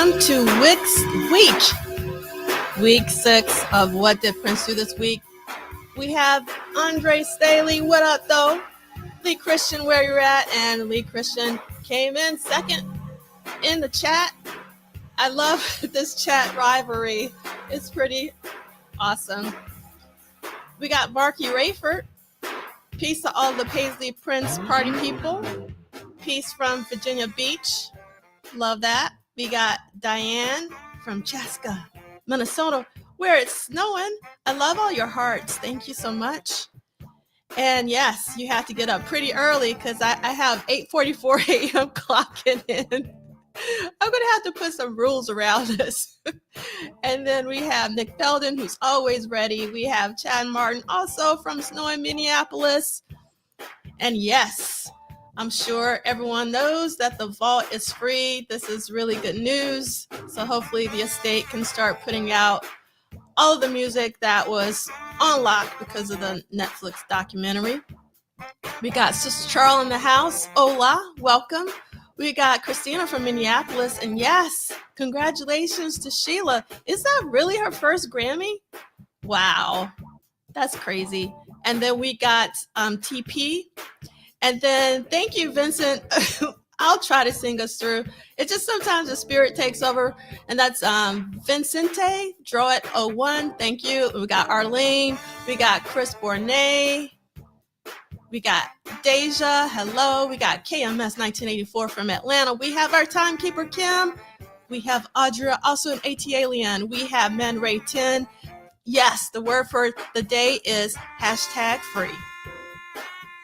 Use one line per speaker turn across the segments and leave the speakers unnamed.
welcome to week 6 of What Did Prince Do This Week. We have Andre Staley, what up though? Lee Christian, where you're at? And Lee Christian came in second in the chat. I love this chat rivalry. It's pretty awesome. We got Marky Rayford. Peace to all the Paisley Prince party people. Peace from Virginia Beach. Love that. We got Diane from Chaska, Minnesota, where it's snowing. I love all your hearts. Thank you so much. And yes, you have to get up pretty early because I have 8:44 a.m. clocking in. I'm going to have to put some rules around this. And then we have Nick Belden, who's always ready. We have Chad Martin, also from snowy Minneapolis. And yes, I'm sure everyone knows that the vault is free. This is really good news. So hopefully the estate can start putting out all of the music that was on lock because of the Netflix documentary. We got Sister Charles in the house. Hola, welcome. We got Christina from Minneapolis. And yes, congratulations to Sheila. Is that really her first Grammy? Wow, that's crazy. And then we got TP. And then thank you, Vincent. I'll try to sing us through. It's just sometimes the spirit takes over. And that's Vincente, Droit 01. Thank you. We got Arlene. We got Chris Bournet. We got Deja. Hello. We got KMS 1984 from Atlanta. We have our timekeeper, Kim. We have Audra, also an AT alien. We have Man Ray 10. Yes, the word for the day is #free.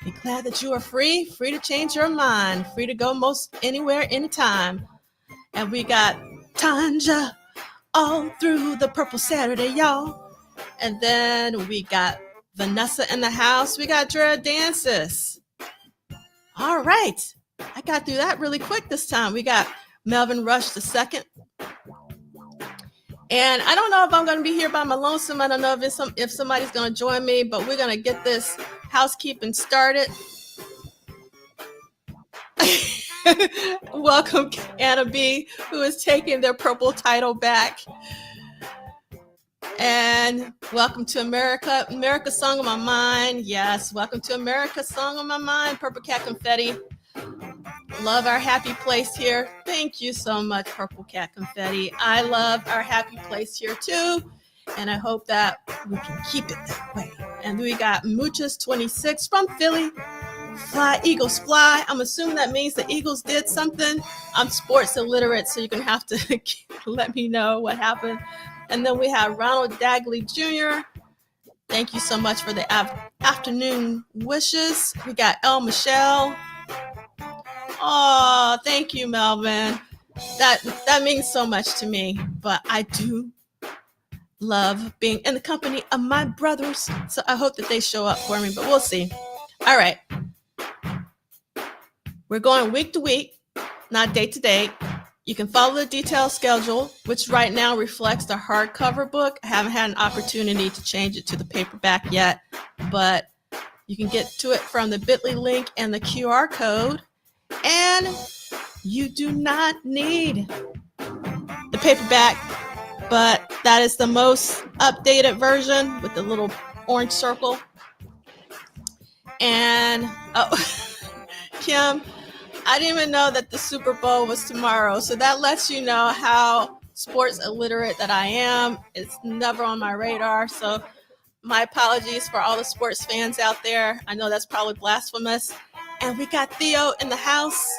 Be glad that you are free to change your mind, free to go most anywhere, anytime. And we got Tanja all through the Purple Saturday, y'all. And then we got Vanessa in the house. We got Drea Dances. All right. I got through that really quick this time. We got Melvin Rush II. And I don't know if I'm going to be here by my lonesome. I don't know if somebody's going to join me, but we're going to get this housekeeping started. Welcome, Anna B, who is taking their purple title back. And welcome to America. America Song on My Mind. Yes, welcome to America Song on My Mind. Purple Cat Confetti. Love our happy place here. Thank you so much, Purple Cat Confetti. I love our happy place here too. And I hope that we can keep it that way. And we got Muchas 26 from Philly. Fly, Eagles, fly. I'm assuming that means the Eagles did something. I'm sports illiterate, so you're going to have to let me know what happened. And then we have Ronald Dagley Jr. Thank you so much for the afternoon wishes. We got El Michelle. Oh, thank you, Melvin. That means so much to me. But I do love being in the company of my brothers. So I hope that they show up for me, but we'll see. All right. We're going week to week, not day to day. You can follow the detailed schedule, which right now reflects the hardcover book. I haven't had an opportunity to change it to the paperback yet, but you can get to it from the bit.ly link and the QR code. And you do not need the paperback, but that is the most updated version with the little orange circle. And, Kim, I didn't even know that the Super Bowl was tomorrow. So that lets you know how sports illiterate that I am. It's never on my radar. So my apologies for all the sports fans out there. I know that's probably blasphemous. And we got Theo in the house.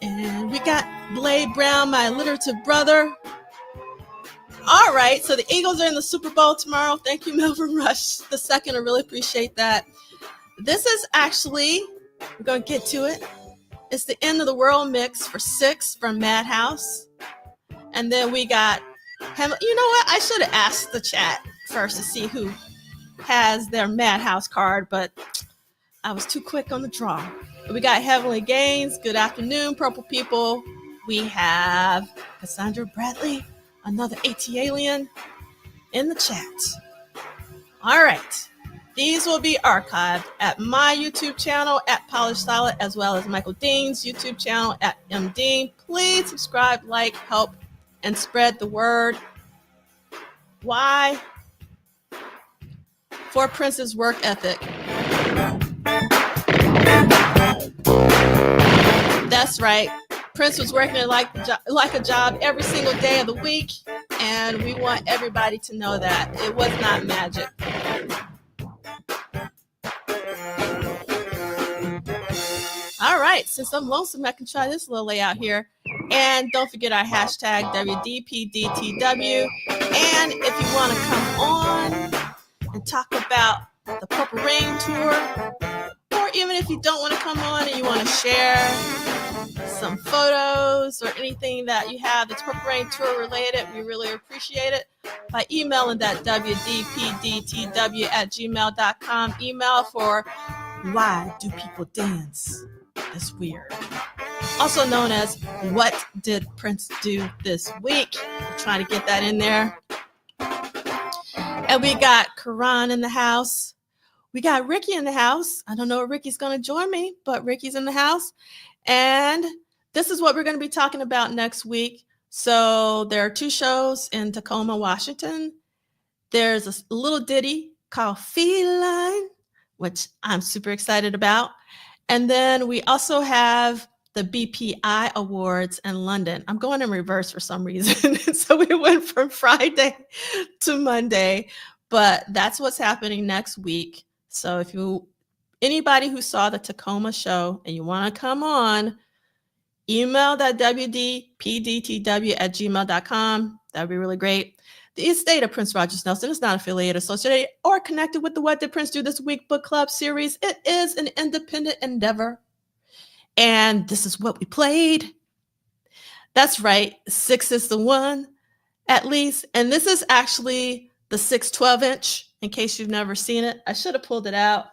And we got Blade Brown, my alliterative brother. All right. So the Eagles are in the Super Bowl tomorrow. Thank you, Melvin Rush II. I really appreciate that. This is actually... We're going to get to it. It's the End of the World mix for 6 from Madhouse. And then we got, you know what? I should have asked the chat first to see who has their Madhouse card, but I was too quick on the draw. We got Heavenly Gains. Good afternoon, Purple People. We have Cassandra Bradley, another AT alien in the chat. All right. These will be archived at my YouTube channel at Polished Salad, as well as Michael Dean's YouTube channel at MDean. Please subscribe, like, help, and spread the word. Why? For Prince's work ethic. That's right. Prince was working like a job every single day of the week, and we want everybody to know that. It was not magic. All right, since I'm lonesome, I can try this little layout here. And don't forget our hashtag WDPDTW. And if you want to come on and talk about the Purple Rain Tour, or even if you don't want to come on and you want to share some photos or anything that you have that's Purple Rain Tour related, we really appreciate it by emailing that WDPDTW@gmail.com email for Why Do People Dance This Weird? Also known as What Did Prince Do This Week? We're trying to get that in there. And we got Karan in the house. We got Ricky in the house. I don't know if Ricky's going to join me, but Ricky's in the house. And this is what we're going to be talking about next week. So there are 2 shows in Tacoma, Washington. There's a little ditty called Feline, which I'm super excited about. And then we also have the BPI Awards in London. I'm going in reverse for some reason. So we went from Friday to Monday, but that's what's happening next week. So if anybody who saw the Tacoma show and you want to come on, email that WDPDTW@gmail.com. That'd be really great. The estate of Prince Rogers Nelson is not affiliated, associated, or connected with the What Did Prince Do This Week book club series. It is an independent endeavor. And this is what we played. That's right. 6 is the one, at least. And this is actually the 6 12-inch, in case you've never seen it. I should have pulled it out,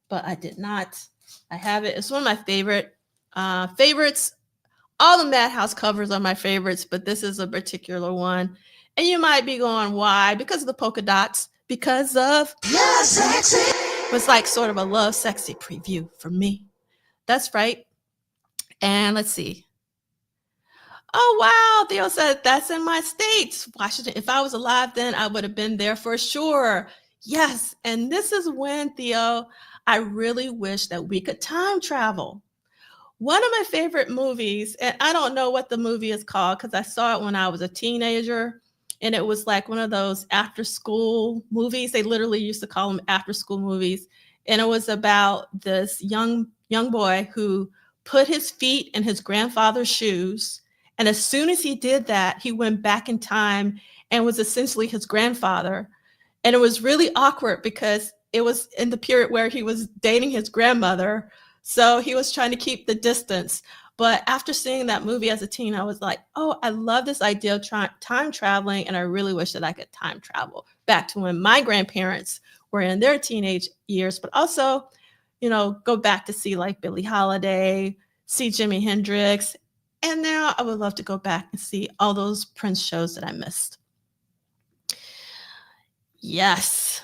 but I did not. I have it. It's one of my favorites. All the Madhouse covers are my favorites, but this is a particular one. And you might be going, why? Because of the polka dots. Because of Love Sexy. It's like sort of a Love Sexy preview for me. That's right. And let's see. Oh, wow. Theo said, that's in my state, Washington. If I was alive then, I would have been there for sure. Yes. And this is when, Theo, I really wish that we could time travel. One of my favorite movies, and I don't know what the movie is called because I saw it when I was a teenager, and it was like one of those after-school movies. They literally used to call them after-school movies. And it was about this young boy who put his feet in his grandfather's shoes. And as soon as he did that, he went back in time and was essentially his grandfather. And it was really awkward because it was in the period where he was dating his grandmother. So he was trying to keep the distance. But after seeing that movie as a teen, I was like, oh, I love this idea of time traveling. And I really wish that I could time travel back to when my grandparents were in their teenage years, but also, go back to see like Billie Holiday, see Jimi Hendrix. And now I would love to go back and see all those Prince shows that I missed. Yes.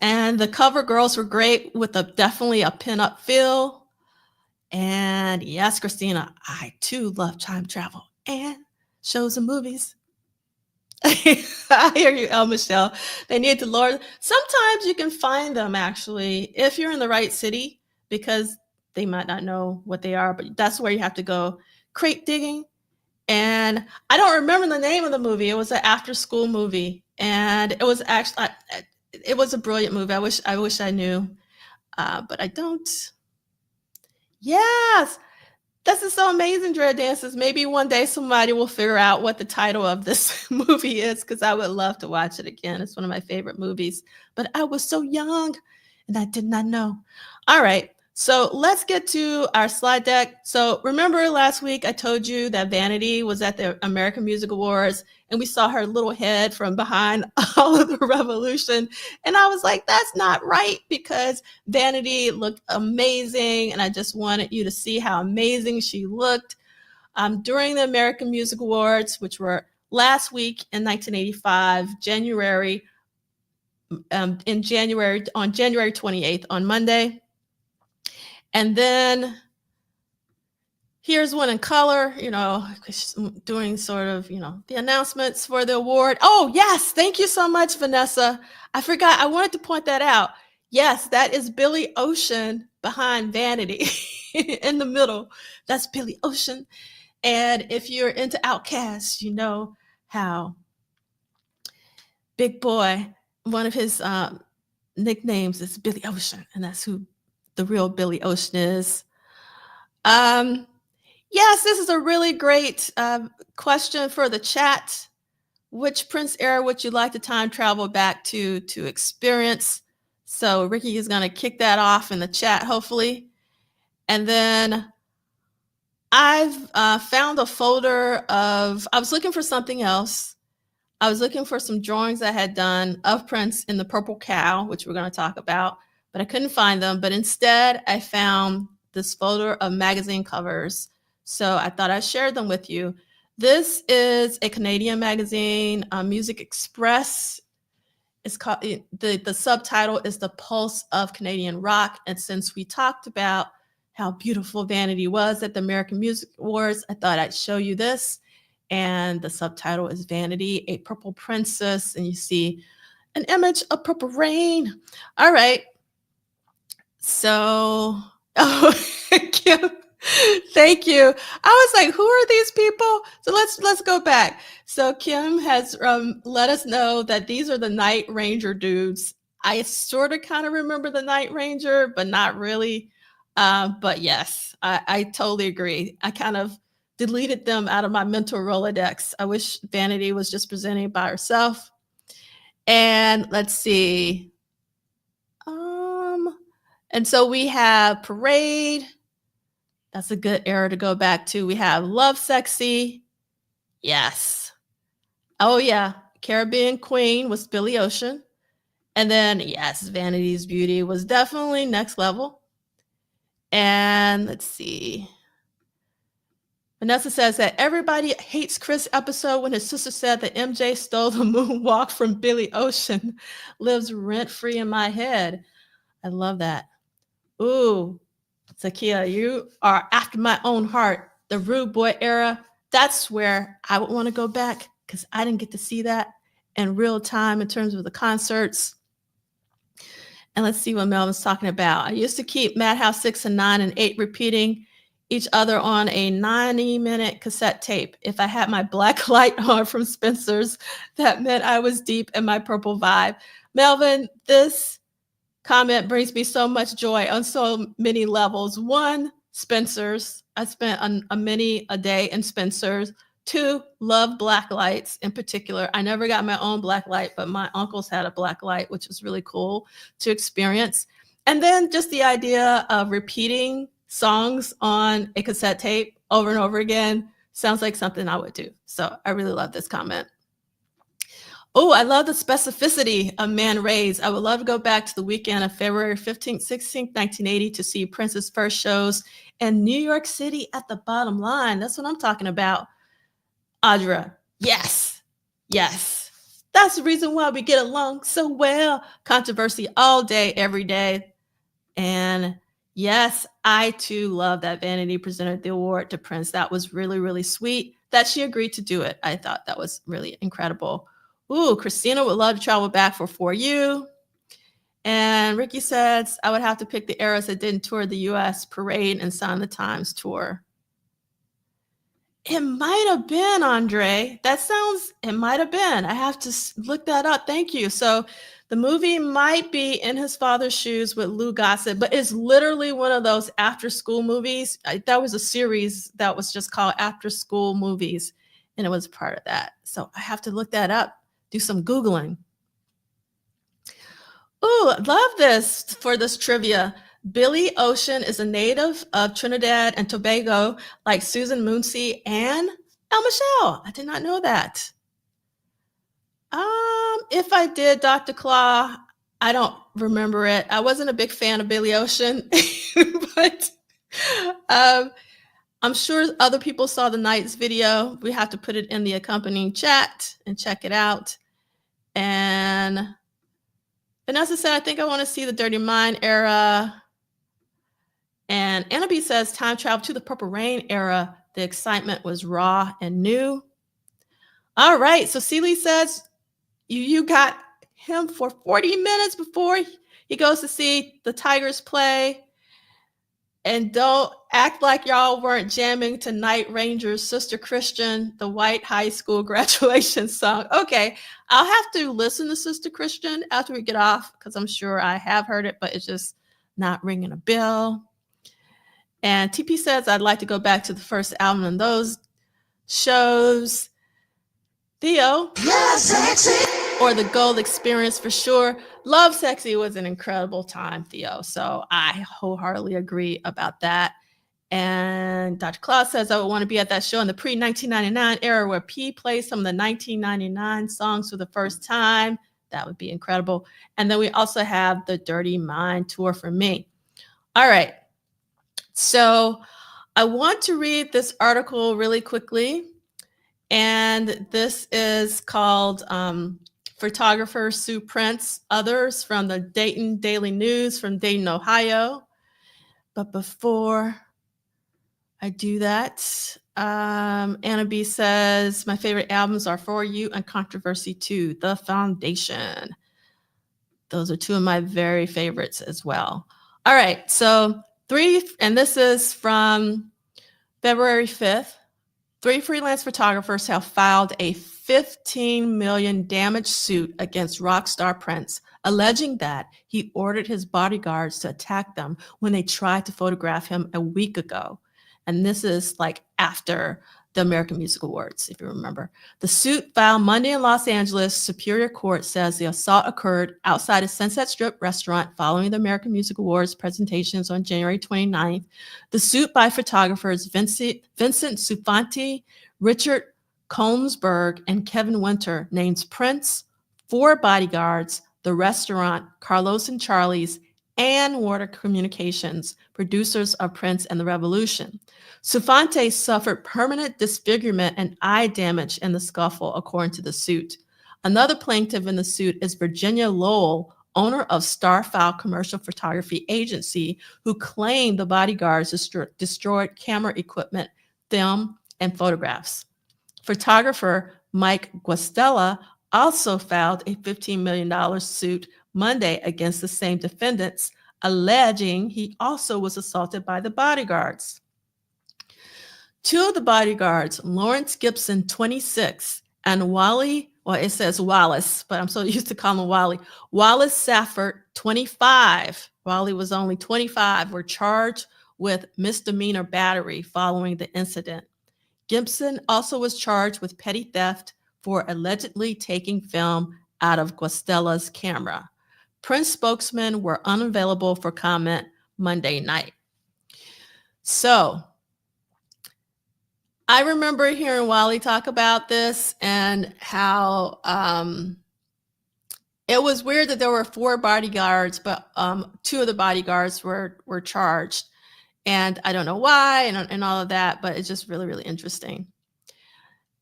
And the cover girls were great with definitely a pinup feel. And yes, Christina, I too love time travel and shows and movies. I hear you, El Michelle. They need to lower. Sometimes you can find them actually if you're in the right city, because they might not know what they are, but that's where you have to go crate digging. And I don't remember the name of the movie. It was an after-school movie, and it was actually it was a brilliant movie. I wish I knew, but I don't. Yes. This is so amazing, Dread Dances. Maybe one day somebody will figure out what the title of this movie is, because I would love to watch it again. It's one of my favorite movies. But I was so young and I did not know. All right. So let's get to our slide deck. So remember last week I told you that Vanity was at the American Music Awards and we saw her little head from behind all of the revolution. And I was like, that's not right, because Vanity looked amazing. And I just wanted you to see how amazing she looked during the American Music Awards, which were last week in 1985, January, on January 28th, on Monday. And then Here's one in color, doing sort of, the announcements for the award. Oh, yes. Thank you so much, Vanessa. I forgot. I wanted to point that out. Yes, that is Billy Ocean behind Vanity in the middle. That's Billy Ocean. And if you're into Outkast, you know how Big Boy, one of his nicknames is Billy Ocean, and that's who the real Billy Ocean is. Yes, this is a really great question for the chat. Which Prince era would you like to time travel back to experience? So Ricky is going to kick that off in the chat, hopefully. And then I've found a folder of, I was looking for something else. I was looking for some drawings I had done of Prince in the Purple Cow, which we're going to talk about, but I couldn't find them. But instead, I found this folder of magazine covers. So I thought I'd share them with you. This is a Canadian magazine, Music Express. It's called, the subtitle is The Pulse of Canadian Rock. And since we talked about how beautiful Vanity was at the American Music Awards, I thought I'd show you this. And the subtitle is Vanity, a Purple Princess. And you see an image of Purple Rain. All right. So, Kim, thank you. I was like, who are these people? So let's go back. So Kim has let us know that these are the Night Ranger dudes. I sort of kind of remember the Night Ranger, but not really. But yes, I totally agree. I kind of deleted them out of my mental Rolodex. I wish Vanity was just presenting by herself. And let's see. And so we have Parade. That's a good era to go back to. We have Love Sexy. Yes. Oh, yeah. Caribbean Queen was Billy Ocean. And then, yes, Vanity's Beauty was definitely next level. And let's see. Vanessa says that everybody hates Chris episode when his sister said that MJ stole the moonwalk from Billy Ocean. Lives rent-free in my head. I love that. Ooh, Zakia, you are after my own heart. The Rude Boy era, that's where I would want to go back because I didn't get to see that in real time in terms of the concerts. And let's see what Melvin's talking about. I used to keep Madhouse 6 and 9 and 8 repeating each other on a 90-minute cassette tape. If I had my black light on from Spencer's, that meant I was deep in my purple vibe. Melvin, this comment brings me so much joy on so many levels. One, Spencer's. I spent a day in Spencer's. Two, love black lights in particular. I never got my own black light, but my uncles had a black light, which was really cool to experience. And then just the idea of repeating songs on a cassette tape over and over again sounds like something I would do. So I really love this comment. Oh, I love the specificity of Man Rays. I would love to go back to the weekend of February 15th, 16th, 1980 to see Prince's first shows in New York City at the Bottom Line. That's what I'm talking about. Audra, yes, yes. That's the reason why we get along so well. Controversy all day, every day. And yes, I too love that Vanity presented the award to Prince. That was really, really sweet that she agreed to do it. I thought that was really incredible. Ooh, Christina would love to travel back for you. And Ricky says, I would have to pick the eras that didn't tour the US, Parade, and Sign of the Times tour. It might have been, Andre. It might have been. I have to look that up. Thank you. So the movie might be In His Father's Shoes with Lou Gossett, but it's literally one of those after school movies. That was a series that was just called After School Movies, and it was part of that. So I have to look that up, do some Googling. Ooh, love this for this trivia. Billy Ocean is a native of Trinidad and Tobago, like Susan Moonsey and El Michelle. I did not know that. If I did, Dr. Claw, I don't remember it. I wasn't a big fan of Billy Ocean, but I'm sure other people saw the Nights video. We have to put it in the accompanying chat and check it out. And Vanessa said, I think I want to see the Dirty Mind era. And Anna B says, time travel to the Purple Rain era. The excitement was raw and new. All right. So Celie says, you got him for 40 minutes before he goes to see the Tigers play. And don't act like y'all weren't jamming to Night Ranger's Sister Christian, the white high school graduation song. Okay, I'll have to listen to Sister Christian after we get off, because I'm sure I have heard it, but it's just not ringing a bell. And TP says, I'd like to go back to the first album and those shows. Theo. Yeah, sexy. Or the Gold Experience for sure. Love Sexy was an incredible time, Theo. So I wholeheartedly agree about that. And Dr. Claus says, I would want to be at that show in the pre-1999 era where P plays some of the 1999 songs for the first time. That would be incredible. And then we also have the Dirty Mind tour for me. All right. So I want to read this article really quickly. And this is called Photographers Sue Prince, Others, from the Dayton Daily News from Dayton, Ohio. But before I do that, Anna B says, my favorite albums are For You and Controversy 2, The Foundation. Those are two of my very favorites as well. All right, so and this is from February 5th. 3 freelance photographers have filed a $15 million damage suit against rock star Prince, alleging that he ordered his bodyguards to attack them when they tried to photograph him a week ago. And this is like after the American Music Awards, if you remember. The suit filed Monday in Los Angeles Superior Court says the assault occurred outside a Sunset Strip restaurant following the American Music Awards presentations on January 29th. The suit by photographers Vincent Sufanti, Richard Colmsberg, and Kevin Winter names Prince, 4 bodyguards, the restaurant Carlos and Charlie's, and Warner Communications, producers of Prince and the Revolution. Sufante suffered permanent disfigurement and eye damage in the scuffle, according to the suit. Another plaintiff in the suit is Virginia Lowell, owner of Starfile Commercial Photography Agency, who claimed the bodyguards destroyed camera equipment, film, and photographs. Photographer Mike Guastella also filed a $15 million suit Monday against the same defendants, alleging he also was assaulted by the bodyguards. 2 of the bodyguards, Lawrence Gibson, 26, and it says Wallace, but I'm so used to calling him Wally. Wallace Safford, 25. Wally was only 25, were charged with misdemeanor battery following the incident. Gibson also was charged with petty theft for allegedly taking film out of Guastella's camera. Prince spokesmen were unavailable for comment Monday night. So I remember hearing Wally talk about this and how it was weird that there were 4 bodyguards, but 2 of the bodyguards were charged. And I don't know why and all of that, but it's just really, really interesting.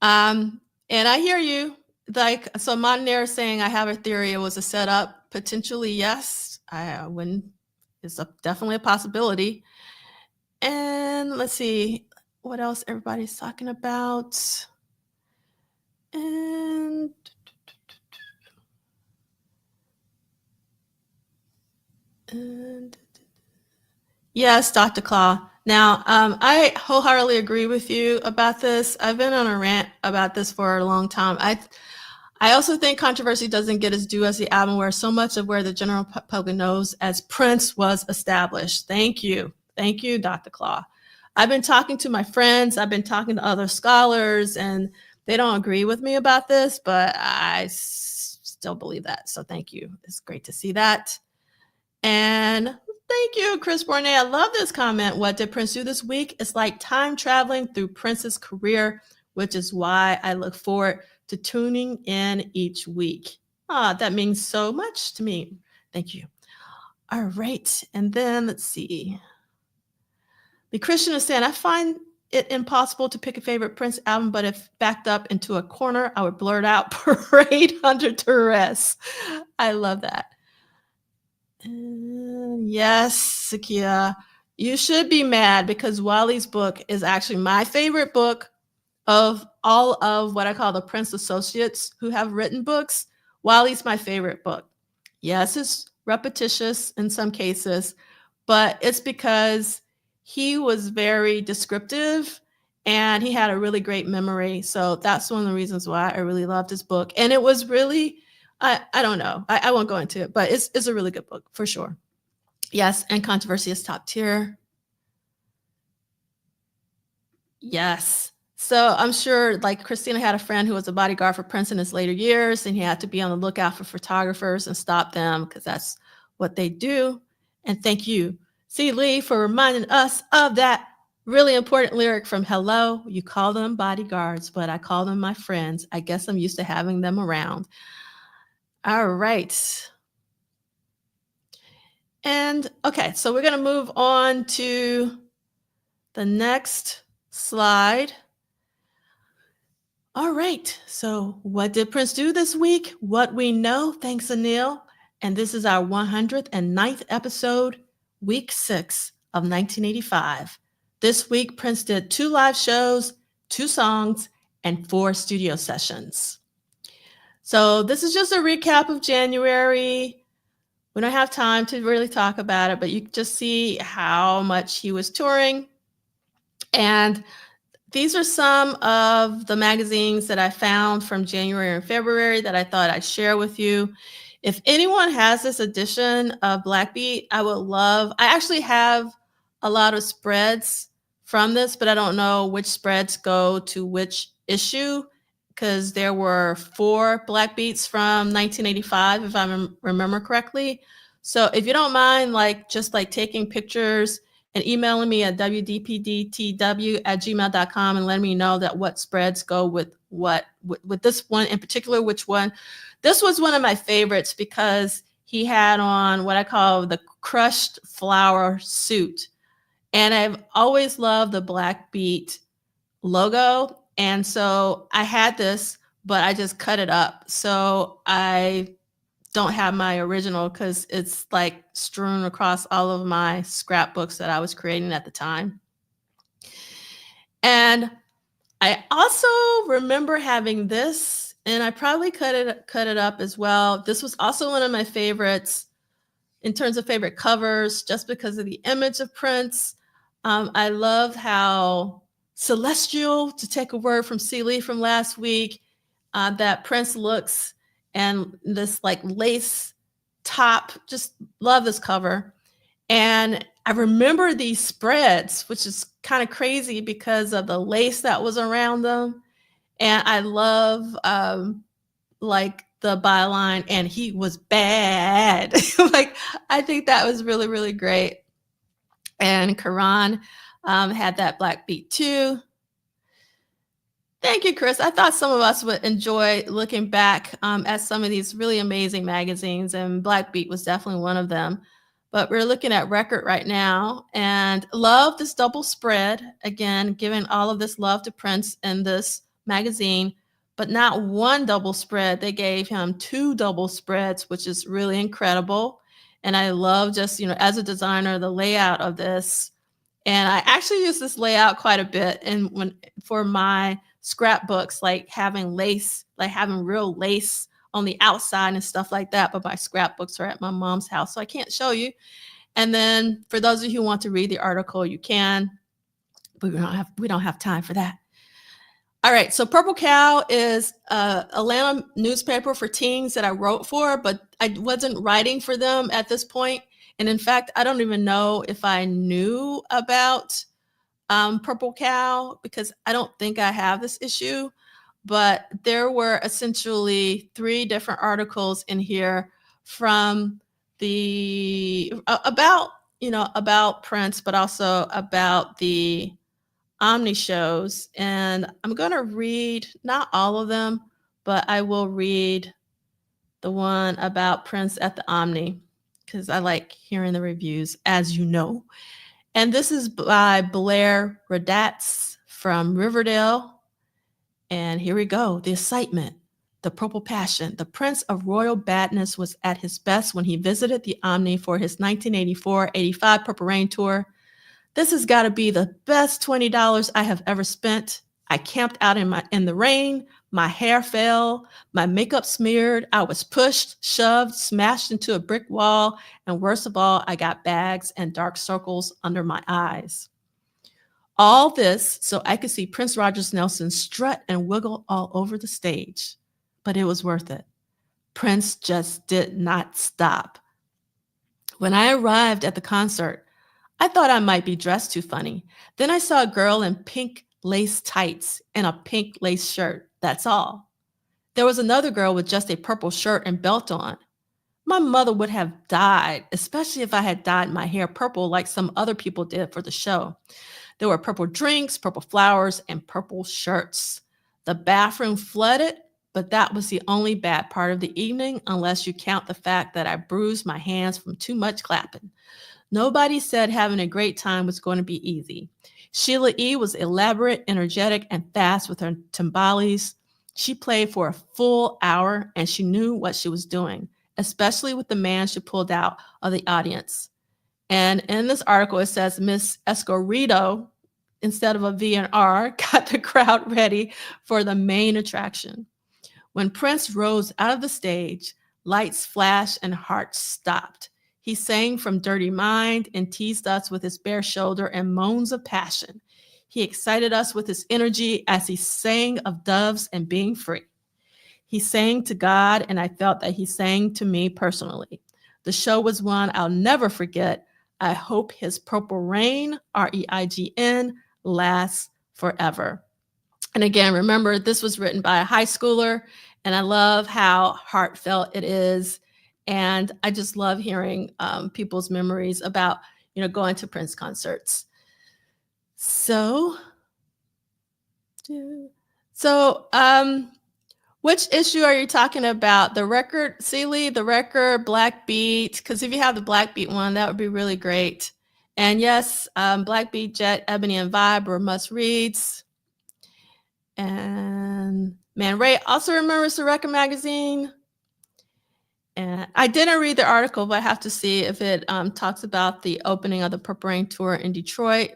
And I hear you. Like, so Montanair saying, I have a theory it was a setup. Potentially, yes. It's definitely a possibility. And let's see what else everybody's talking about. And yes, Dr. Claw. Now, I wholeheartedly agree with you about this. I've been on a rant about this for a long time. I also think Controversy doesn't get its due as the album where so much of where the general public knows as Prince was established. Thank you. Thank you, Dr. Claw. I've been talking to my friends. I've been talking to other scholars, and they don't agree with me about this, but I still believe that. So thank you. It's great to see that. And thank you, Chris Bornay. I love this comment. What did Prince do this week? It's like time traveling through Prince's career, which is why I look forward to tuning in each week. That means so much to me. Thank you. All right. And then let's see. The Christian is saying, I find it impossible to pick a favorite Prince album, but if backed up into a corner, I would blurt out Parade Under Duress. I love that. Yes, Sakia. You should be mad because Wiley's book is actually my favorite book of all of what I call the Prince associates who have written books. Wiley's my favorite book. Yes, it's repetitious in some cases, but it's because he was very descriptive and he had a really great memory. So that's one of the reasons why I really loved his book. And it was really, I don't know, I won't go into it, but it's a really good book for sure. Yes, and Controversy is top tier. Yes. So I'm sure like Christina had a friend who was a bodyguard for Prince in his later years, and he had to be on the lookout for photographers and stop them because that's what they do. And thank you, C. Lee, for reminding us of that really important lyric from Hello. You call them bodyguards, but I call them my friends. I guess I'm used to having them around. All right. And okay, so we're going to move on to the next slide. All right, so what did Prince do this week? What we know, thanks Anil. And this is our 109th episode, week 6 of 1985. This week, Prince did 2 live shows, 2 songs, and 4 studio sessions. So this is just a recap of January. We don't have time to really talk about it, but you can just see how much he was touring. And these are some of the magazines that I found from January and February that I thought I'd share with you. If anyone has this edition of Black Beat, I would love, I actually have a lot of spreads from this, but I don't know which spreads go to which issue because there were 4 Black Beats from 1985, if I remember correctly. So if you don't mind, just taking pictures and emailing me at WDPDTW@gmail.com and letting me know that what spreads go with what, with this one in particular, which one. This was one of my favorites because he had on what I call the crushed flower suit. And I've always loved the Black Beat logo. And so I had this, but I just cut it up. So I don't have my original because it's like strewn across all of my scrapbooks that I was creating at the time. And I also remember having this, and I probably cut it up as well. This was also one of my favorites in terms of favorite covers, just because of the image of Prince. I love how celestial, to take a word from C. Lee from last week, that Prince looks, and this lace top, just love this cover. And I remember these spreads, which is kind of crazy because of the lace that was around them. And I love the byline, and he was bad. I think that was really, really great. And Karan had that Black Beat too. Thank you, Chris. I thought some of us would enjoy looking back at some of these really amazing magazines, and Black Beat was definitely one of them. But we're looking at Record right now, and love this double spread. Again, giving all of this love to Prince in this magazine, but not one double spread. They gave him 2 double spreads, which is really incredible. And I love just, as a designer, the layout of this. And I actually use this layout quite a bit and for my scrapbooks, having lace, having real lace on the outside and stuff like that. But my scrapbooks are at my mom's house, so I can't show you. And then for those of you who want to read the article, you can, but we don't have time for that. All right, so Purple Cow is a Atlanta newspaper for teens that I wrote for, but I wasn't writing for them at this point. And in fact, I don't even know if I knew about Purple Cow because I don't think I have this issue. But there were essentially 3 different articles in here from about Prince, but also about the Omni shows. And I'm going to read not all of them, but I will read the one about Prince at the Omni because I like hearing the reviews, as you know. And this is by Blair Radatz from Riverdale. And here we go. The excitement, the purple passion. The Prince of Royal Badness was at his best when he visited the Omni for his 1984-85 Purple Rain tour. This has got to be the best $20 I have ever spent. I camped out in the rain. My hair fell. My makeup smeared. I was pushed, shoved, smashed into a brick wall. And worst of all, I got bags and dark circles under my eyes. All this so I could see Prince Rogers Nelson strut and wiggle all over the stage. But it was worth it. Prince just did not stop. When I arrived at the concert, I thought I might be dressed too funny. Then I saw a girl in pink lace tights and a pink lace shirt. That's all. There was another girl with just a purple shirt and belt on. My mother would have died, especially if I had dyed my hair purple like some other people did for the show. There were purple drinks, purple flowers, and purple shirts. The bathroom flooded, but that was the only bad part of the evening, unless you count the fact that I bruised my hands from too much clapping. Nobody said having a great time was going to be easy. Sheila E was elaborate, energetic, and fast with her timbales. She played for a full hour, and she knew what she was doing, especially with the man she pulled out of the audience. And in this article, it says Miss Escorito, instead of a V and R, got the crowd ready for the main attraction. When Prince rose out of the stage, lights flashed and hearts stopped. He sang from Dirty Mind and teased us with his bare shoulder and moans of passion. He excited us with his energy as he sang of doves and being free. He sang to God, and I felt that he sang to me personally. The show was one I'll never forget. I hope his Purple Rain, REIGN, lasts forever. And again, remember, this was written by a high schooler, and I love how heartfelt it is. And I just love hearing people's memories about, going to Prince concerts. So, which issue are you talking about? The record, Sealy, the record, Black Beat? Because if you have the Black Beat one, that would be really great. And yes, Black Beat, Jet, Ebony, and Vibe were must reads. And Man Ray also remembers the record magazine. And I didn't read the article, but I have to see if it talks about the opening of the Purple Rain tour in Detroit.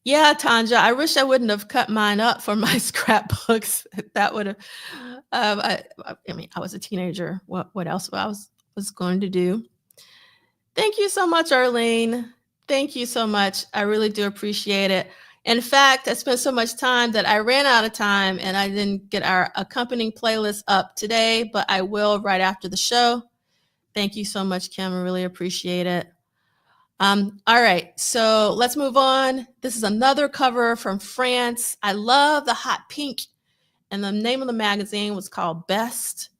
Yeah, Tanja, I wish I wouldn't have cut mine up for my scrapbooks. That would have, I was a teenager. What else I was going to do? Thank you so much, Arlene. Thank you so much. I really do appreciate it. In fact, I spent so much time that I ran out of time and I didn't get our accompanying playlist up today, but I will right after the show. Thank you so much, Kim. I really appreciate it. All right, so let's move on. This is another cover from France. I love the hot pink, and the name of the magazine was called Best.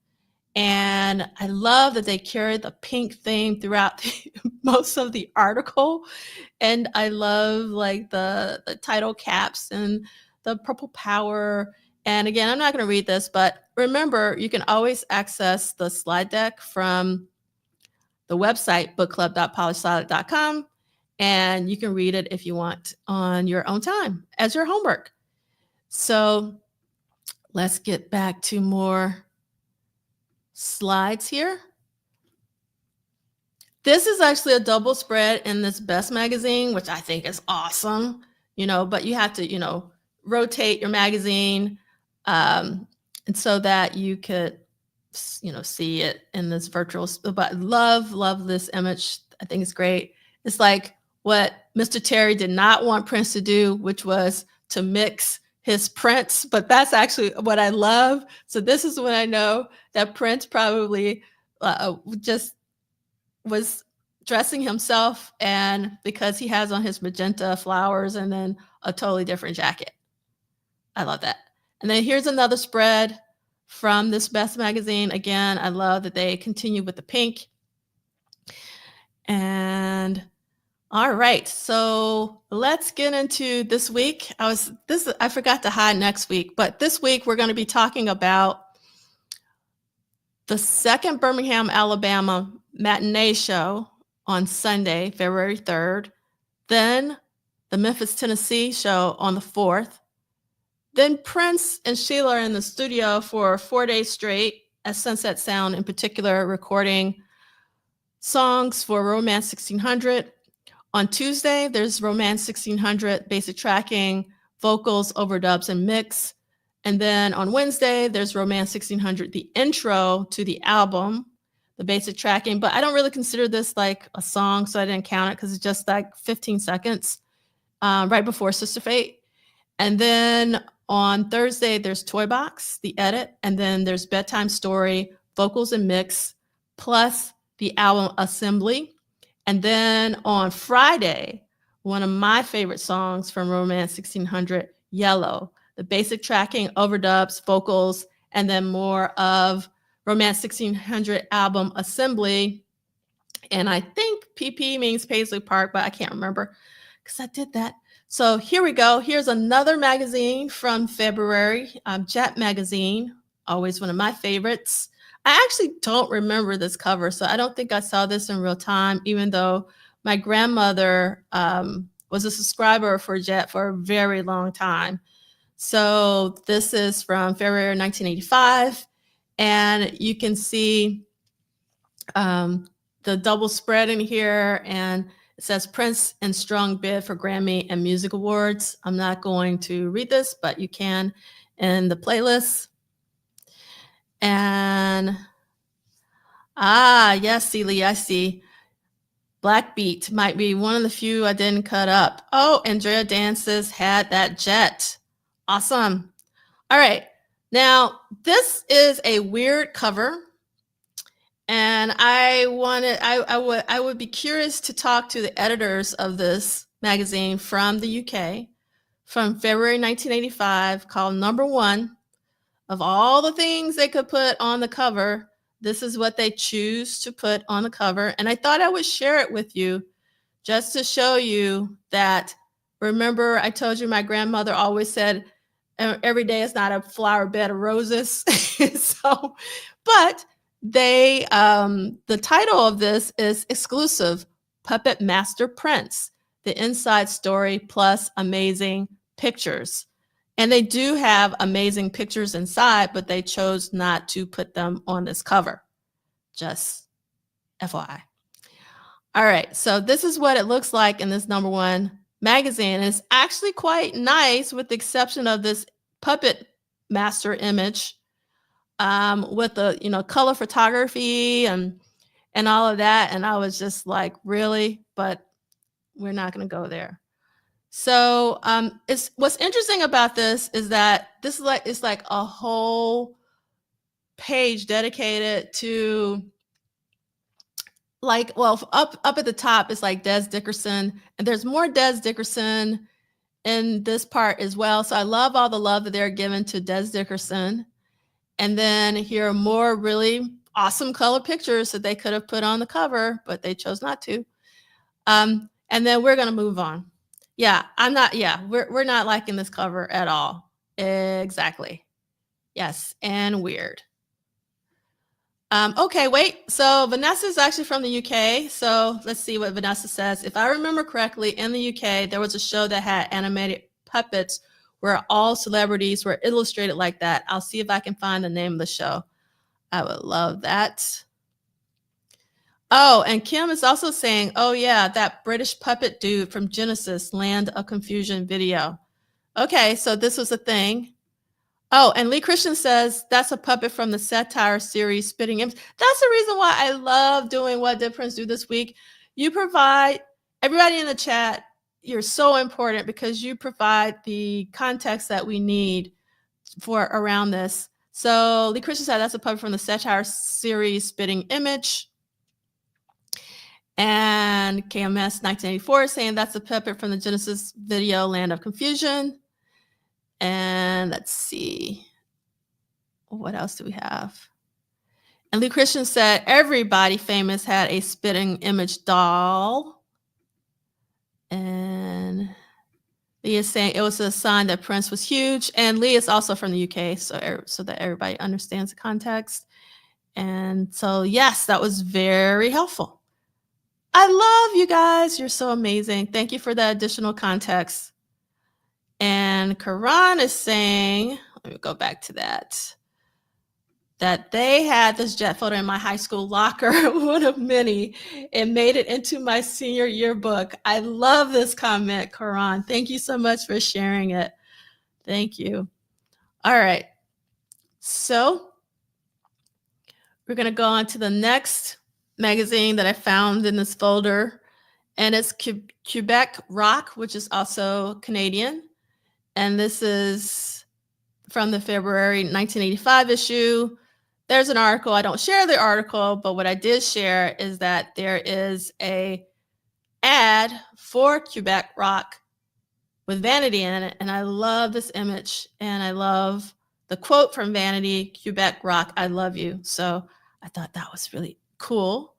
And I love that they carried the pink theme throughout most of the article. And I love like the title caps and the purple power. And again, I'm not going to read this, but remember, you can always access the slide deck from the website, bookclub.polishsilent.com. And you can read it if you want on your own time as your homework. So let's get back to more slides here. This is actually a double spread in this Best magazine, which I think is awesome, but you have to, rotate your magazine and so that you could, see it in this virtual, but love this image. I think it's great. It's like what Mr. Terry did not want Prince to do, which was to mix his prints, but that's actually what I love. So this is when I know that Prince probably just was dressing himself, and because he has on his magenta flowers and then a totally different jacket. I love that. And then here's another spread from this Best magazine. Again, I love that they continue with the pink. And all right, so let's get into this week. I forgot to hide next week, but this week we're going to be talking about the second Birmingham, Alabama matinee show on Sunday, February 3rd, then the Memphis, Tennessee show on the 4th. Then Prince and Sheila are in the studio for 4 days straight at Sunset Sound, in particular, recording songs for Romance 1600. On Tuesday, there's Romance 1600, basic tracking, vocals, overdubs, and mix. And then on Wednesday, there's Romance 1600, the intro to the album, the basic tracking. But I don't really consider this like a song, so I didn't count it because it's just like 15 seconds right before Sister Fate. And then on Thursday, there's Toy Box, the edit, and then there's Bedtime Story, vocals and mix, plus the album Assembly. And then on Friday, one of my favorite songs from Romance 1600, Yellow, the basic tracking, overdubs, vocals, and then more of Romance 1600 album Assembly. And I think PP means Paisley Park, but I can't remember because I did that. So here we go. Here's another magazine from February, Jet Magazine, always one of my favorites. I actually don't remember this cover, so I don't think I saw this in real time, even though my grandmother was a subscriber for Jet for a very long time. So this is from February 1985, and you can see the double spread in here, and it says Prince and Strong bid for Grammy and Music Awards. I'm not going to read this, but you can in the playlist. And yes, Celie, I see. Black Beat might be one of the few I didn't cut up. Oh, Andrea Dances had that jet. Awesome. All right. Now, this is a weird cover. And I would be curious to talk to the editors of this magazine from the UK from February 1985 called Number One. Of all the things they could put on the cover, this is what they choose to put on the cover. And I thought I would share it with you just to show you that, remember, I told you my grandmother always said, every day is not a flower bed of roses. But they, the title of this is Exclusive Puppet Master Prince, the inside story plus amazing pictures. And they do have amazing pictures inside, but they chose not to put them on this cover. Just FYI. All right, so this is what it looks like in this Number One magazine. It's actually quite nice with the exception of this puppet master image with the color photography and all of that. And I was just like, really? But we're not going to go there. So what's interesting about this is that this is it's like a whole page dedicated to up at the top is like Des Dickerson, and there's more Des Dickerson in this part as well. So I love all the love that they're giving to Des Dickerson. And then here are more really awesome color pictures that they could have put on the cover, but they chose not to. And then we're going to move on. We're not liking this cover at all. Exactly. Yes, and weird. Okay, wait. So Vanessa is actually from the UK. So let's see what Vanessa says. If I remember correctly, in the UK, there was a show that had animated puppets where all celebrities were illustrated like that. I'll see if I can find the name of the show. I would love that. Oh, and Kim is also saying, oh yeah, that British puppet dude from Genesis, Land of Confusion video. Okay, so this was a thing. Oh, and Lee Christian says that's a puppet from the satire series Spitting Imps. That's the reason why I love doing What Did Prince Do This Week. You provide, everybody in the chat, you're so important because you provide the context that we need for around this. So Lee Christian said that's a puppet from the satire series Spitting Image. And KMS 1984 is saying that's a puppet from the Genesis video Land of Confusion. And let's see, what else do we have? And Lee Christian said everybody famous had a spitting image doll. And Lee is saying it was a sign that Prince was huge. And Lee is also from the UK, so that everybody understands the context. And so, yes, that was very helpful. I love you guys. You're so amazing. Thank you for that additional context. And Karan is saying, let me go back to that. that they had this jet photo in my high school locker, one of many. It made it into my senior yearbook. I love this comment, Karan. Thank you so much for sharing it. Thank you. All right. So we're going to go on to the next magazine that I found in this folder, and it's Quebec Rock, which is also Canadian. And this is from the February 1985 issue. There's an article. I don't share the article, but what I did share is that there is a ad for Quebec Rock with Vanity in it. And I love this image. And I love the quote from Vanity, Quebec Rock, I love you. So I thought that was really cool.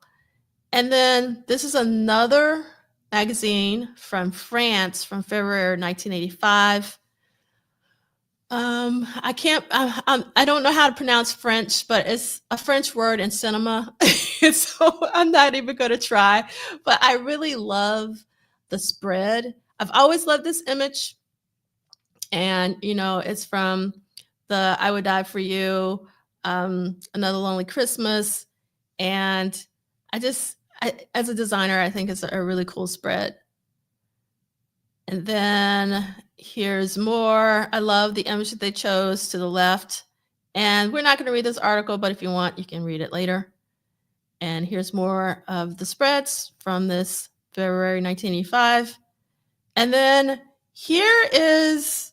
And then this is another magazine from France from February 1985. I don't know how to pronounce French, but it's a French word in cinema. So I'm not even going to try, but I really love the spread. I've always loved this image. And, you know, it's from the I Would Die for You, Another Lonely Christmas. And as a designer, I think it's a really cool spread. And then here's more. I love the image that they chose to the left. And we're not going to read this article, but if you want, you can read it later. And here's more of the spreads from this February 1985. And then here is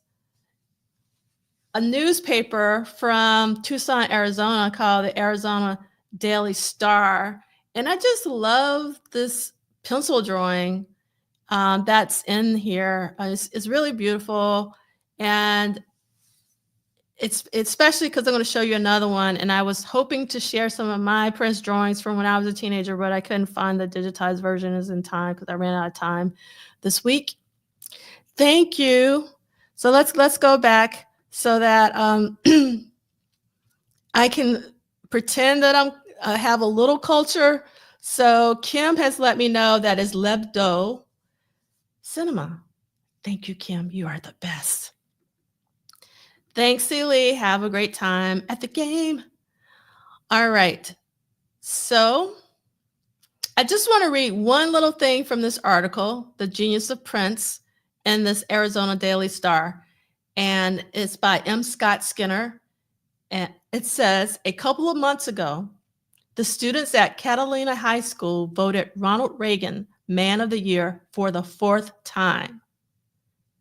a newspaper from Tucson, Arizona called the Arizona Daily Star. And I just love this pencil drawing that's in here. It's really beautiful. And it's especially because I'm going to show you another one. And I was hoping to share some of my Prince drawings from when I was a teenager, but I couldn't find the digitized version in time because I ran out of time this week. Thank you. So let's go back so that I can pretend that I have a little culture. So Kim has let me know that is Lebdo Cinema. Thank you, Kim. You are the best. Thanks, Celie. Have a great time at the game. All right. So I just want to read one little thing from this article, The Genius of Prince, in this Arizona Daily Star. And it's by M. Scott Skinner. And it says, a couple of months ago, the students at Catalina High School voted Ronald Reagan Man of the Year for the 4th time.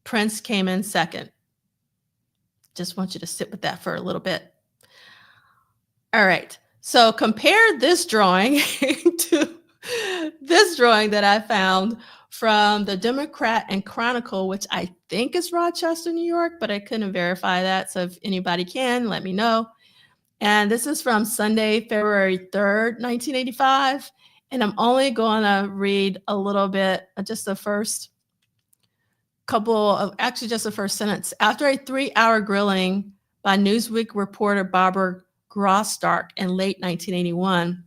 Prince came in second. Just want you to sit with that for a little bit. All right. So compare this drawing to this drawing that I found from the Democrat and Chronicle, which I think is Rochester, New York, but I couldn't verify that. So if anybody can, let me know. And this is from Sunday, February 3rd, 1985. And I'm only going to read a little bit, just the first just the first sentence. After a 3-hour grilling by Newsweek reporter Barbara Grostark in late 1981,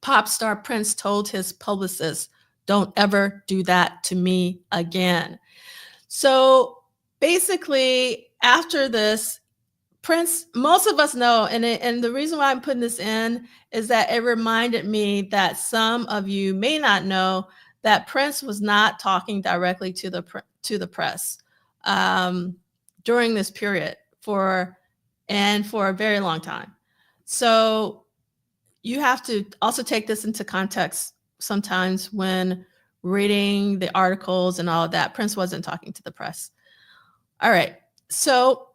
pop star Prince told his publicist, "Don't ever do that to me again." So basically, after this, Prince, most of us know, and the reason why I'm putting this in is that it reminded me that some of you may not know that Prince was not talking directly to the press during this period for a very long time. So you have to also take this into context sometimes when reading the articles and all of that. Prince wasn't talking to the press. All right. So,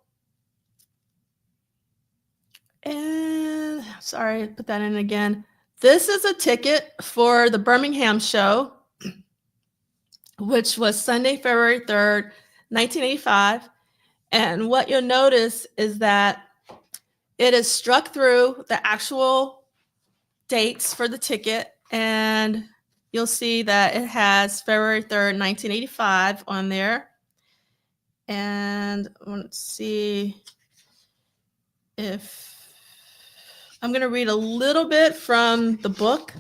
and sorry, put that in again. This is a ticket for the Birmingham show, which was Sunday, February 3rd, 1985. And what you'll notice is that it is struck through the actual dates for the ticket. And you'll see that it has February 3rd, 1985 on there. And let's see if I'm going to read a little bit from the book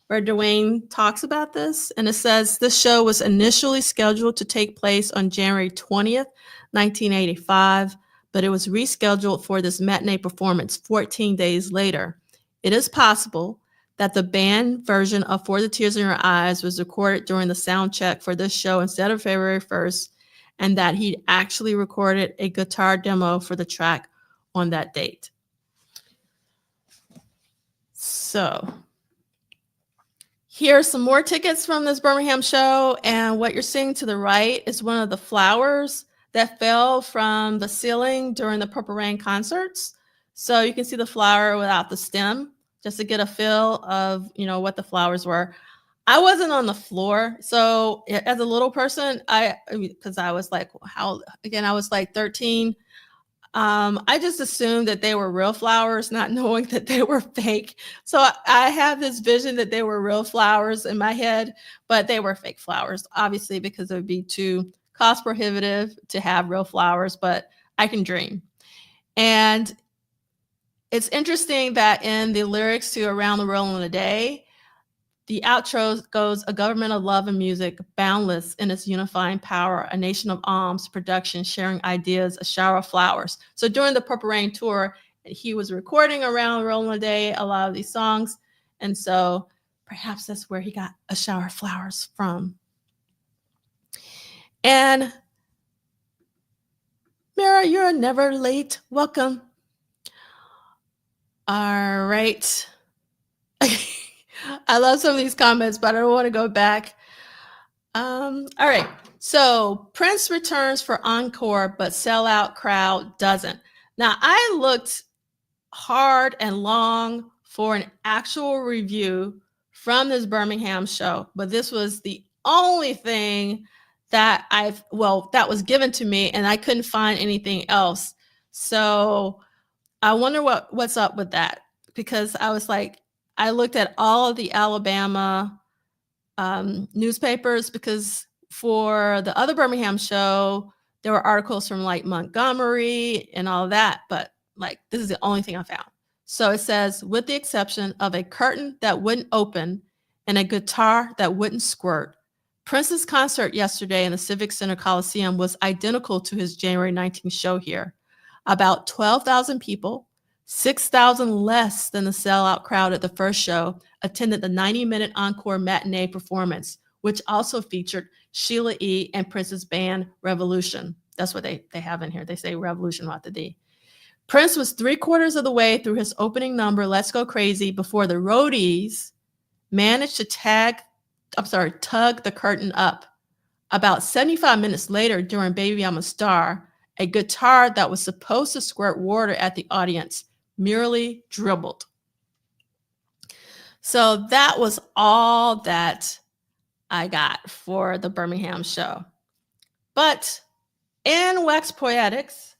where Duane talks about this. And it says, this show was initially scheduled to take place on January 20th, 1985, but it was rescheduled for this matinee performance 14 days later. It is possible that the band version of For the Tears in Your Eyes was recorded during the sound check for this show instead of February 1st, and that he actually recorded a guitar demo for the track on that date. So here are some more tickets from this Birmingham show, and what you're seeing to the right is one of the flowers that fell from the ceiling during the Purple Rain concerts. So you can see the flower without the stem, just to get a feel of, what the flowers were. I wasn't on the floor, so as a little person, because I was like, I was like 13. I just assumed that they were real flowers, not knowing that they were fake. So I have this vision that they were real flowers in my head, but they were fake flowers, obviously, because it would be too cost prohibitive to have real flowers, but I can dream. And it's interesting that in the lyrics to Around the World in a Day, the outro goes, a government of love and music, boundless in its unifying power, a nation of alms, production, sharing ideas, a shower of flowers. So during the Purple Rain tour, he was recording Around the World in a Day, a lot of these songs. And so perhaps that's where he got a shower of flowers from. And Mara, you're never late. Welcome. All right. I love some of these comments, but I don't want to go back. All right. So Prince returns for encore, but sellout crowd doesn't. Now, I looked hard and long for an actual review from this Birmingham show, but this was the only thing that that was given to me, and I couldn't find anything else. So I wonder what's up with that, because I was like, I looked at all of the Alabama newspapers, because for the other Birmingham show, there were articles from like Montgomery and all of that, but like this is the only thing I found. So it says, with the exception of a curtain that wouldn't open and a guitar that wouldn't squirt, Prince's concert yesterday in the Civic Center Coliseum was identical to his January 19th show here. About 12,000 people, 6,000 less than the sellout crowd at the first show, attended the 90-minute encore matinee performance, which also featured Sheila E. and Prince's band Revolution. That's what they have in here. They say Revolution without the D. Prince was 3/4 of the way through his opening number, Let's Go Crazy, before the roadies managed to tug the curtain up. About 75 minutes later, during Baby I'm a Star, a guitar that was supposed to squirt water at the audience merely dribbled. So that was all that I got for the Birmingham show. But in Wax Poetics,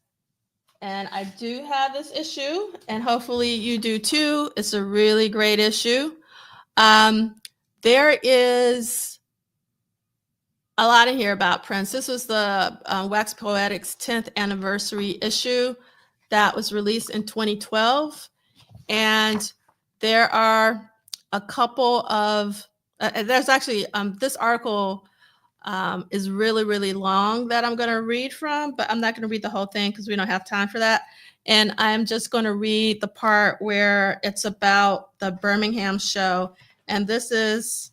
and I do have this issue, and hopefully you do too. It's a really great issue. There is a lot in here about Prince. This was the Wax Poetics 10th anniversary issue that was released in 2012. And there are a couple of, there's actually, this article is really, really long that I'm going to read from, but I'm not going to read the whole thing because we don't have time for that. And I'm just going to read the part where it's about the Birmingham show. And this is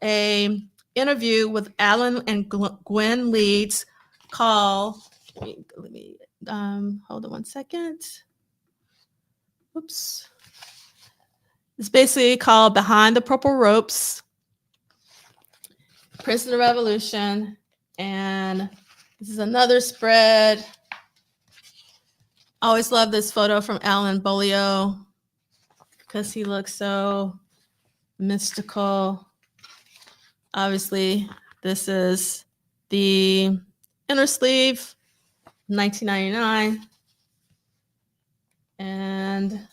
a interview with Alan and Gwen Leeds called, let me hold on one second. Oops. It's basically called Behind the Purple Ropes, Prince of the Revolution. And this is another spread. I always love this photo from Alan Bolio because he looks so mystical. Obviously, this is the inner sleeve, 1999. And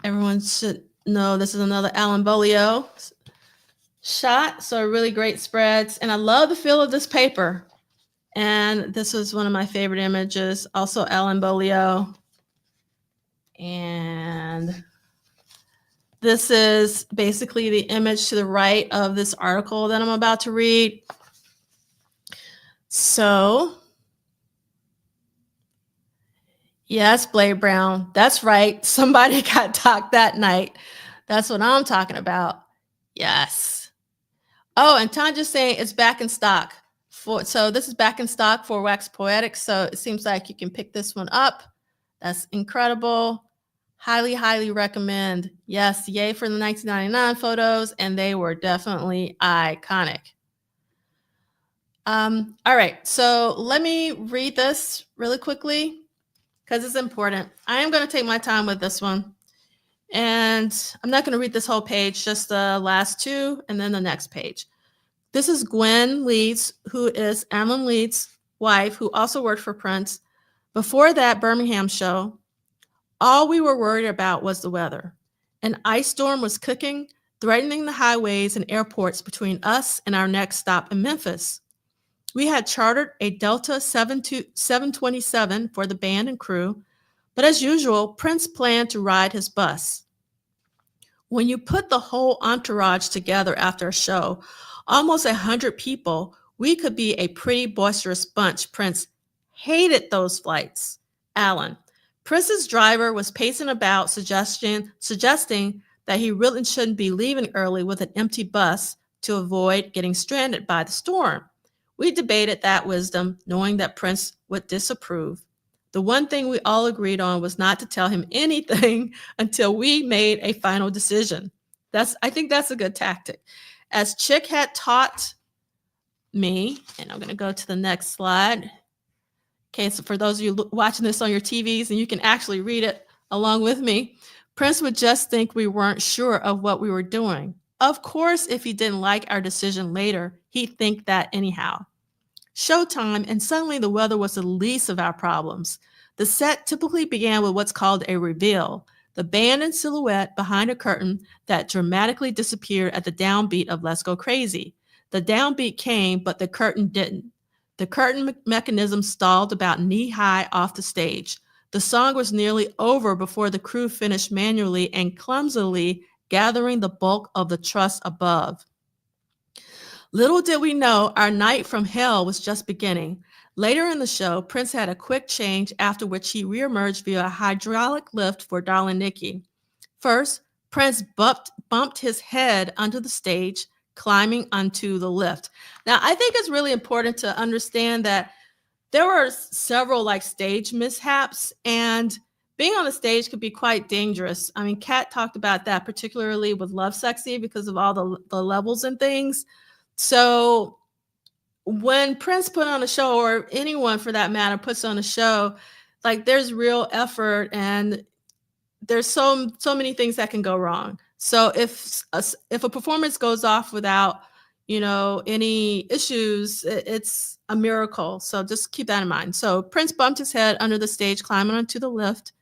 everyone should know this is another Alan Bolio shot. So really great spreads. And I love the feel of this paper. And this was one of my favorite images, also Alan Bolio. And this is basically the image to the right of this article that I'm about to read. So Yes, Blade Brown. That's right. Somebody got docked that night. That's what I'm talking about. Yes. Oh, and Tanja's saying it's back in stock. So this is back in stock for Wax Poetic. So it seems like you can pick this one up. That's incredible. Highly, highly recommend. Yes, yay for the 1999 photos, and they were definitely iconic. All right, so let me read this really quickly because it's important. I am going to take my time with this one. And I'm not going to read this whole page, just the last two and then the next page. This is Gwen Leeds, who is Ammon Leeds' wife, who also worked for Prince. Before that Birmingham show, all we were worried about was the weather. An ice storm was cooking, threatening the highways and airports between us and our next stop in Memphis. We had chartered a Delta 727 for the band and crew, but as usual, Prince planned to ride his bus. When you put the whole entourage together after a show, almost 100 people, we could be a pretty boisterous bunch. Prince hated those flights. Alan. Prince's driver was pacing about, suggesting that he really shouldn't be leaving early with an empty bus to avoid getting stranded by the storm. We debated that wisdom, knowing that Prince would disapprove. The one thing we all agreed on was not to tell him anything until we made a final decision. I think that's a good tactic. As Chick had taught me, and I'm going to go to the next slide. Okay, so for those of you watching this on your TVs, and you can actually read it along with me, Prince would just think we weren't sure of what we were doing. Of course, if he didn't like our decision later, he'd think that anyhow. Showtime, and suddenly the weather was the least of our problems. The set typically began with what's called a reveal, the band in silhouette behind a curtain that dramatically disappeared at the downbeat of Let's Go Crazy. The downbeat came, but the curtain didn't. The curtain mechanism stalled about knee-high off the stage. The song was nearly over before the crew finished manually and clumsily gathering the bulk of the truss above. Little did we know our night from hell was just beginning. Later in the show, Prince had a quick change, after which he reemerged via a hydraulic lift for Darling Nikki. First, Prince bumped his head under the stage, climbing onto the lift. Now, I think it's really important to understand that there were several stage mishaps, and being on the stage could be quite dangerous. I mean, Kat talked about that, particularly with Love Sexy, because of all the levels and things. So when Prince put on a show, or anyone for that matter puts on a show, there's real effort, and there's so many things that can go wrong. So if a performance goes off without any issues, it's a miracle. So just keep that in mind. So Prince bumped his head under the stage, climbing onto the lift.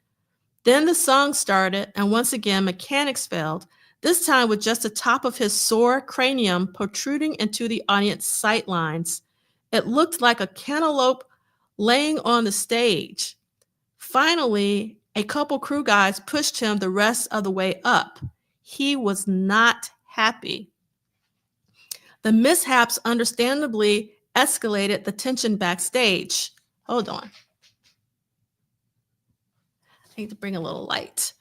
Then the song started, and once again mechanics failed, this time with just the top of his sore cranium protruding into the audience sight lines. It looked like a cantaloupe laying on the stage. Finally, a couple crew guys pushed him the rest of the way up. He was not happy. The mishaps understandably escalated the tension backstage. Hold on. I need to bring a little light.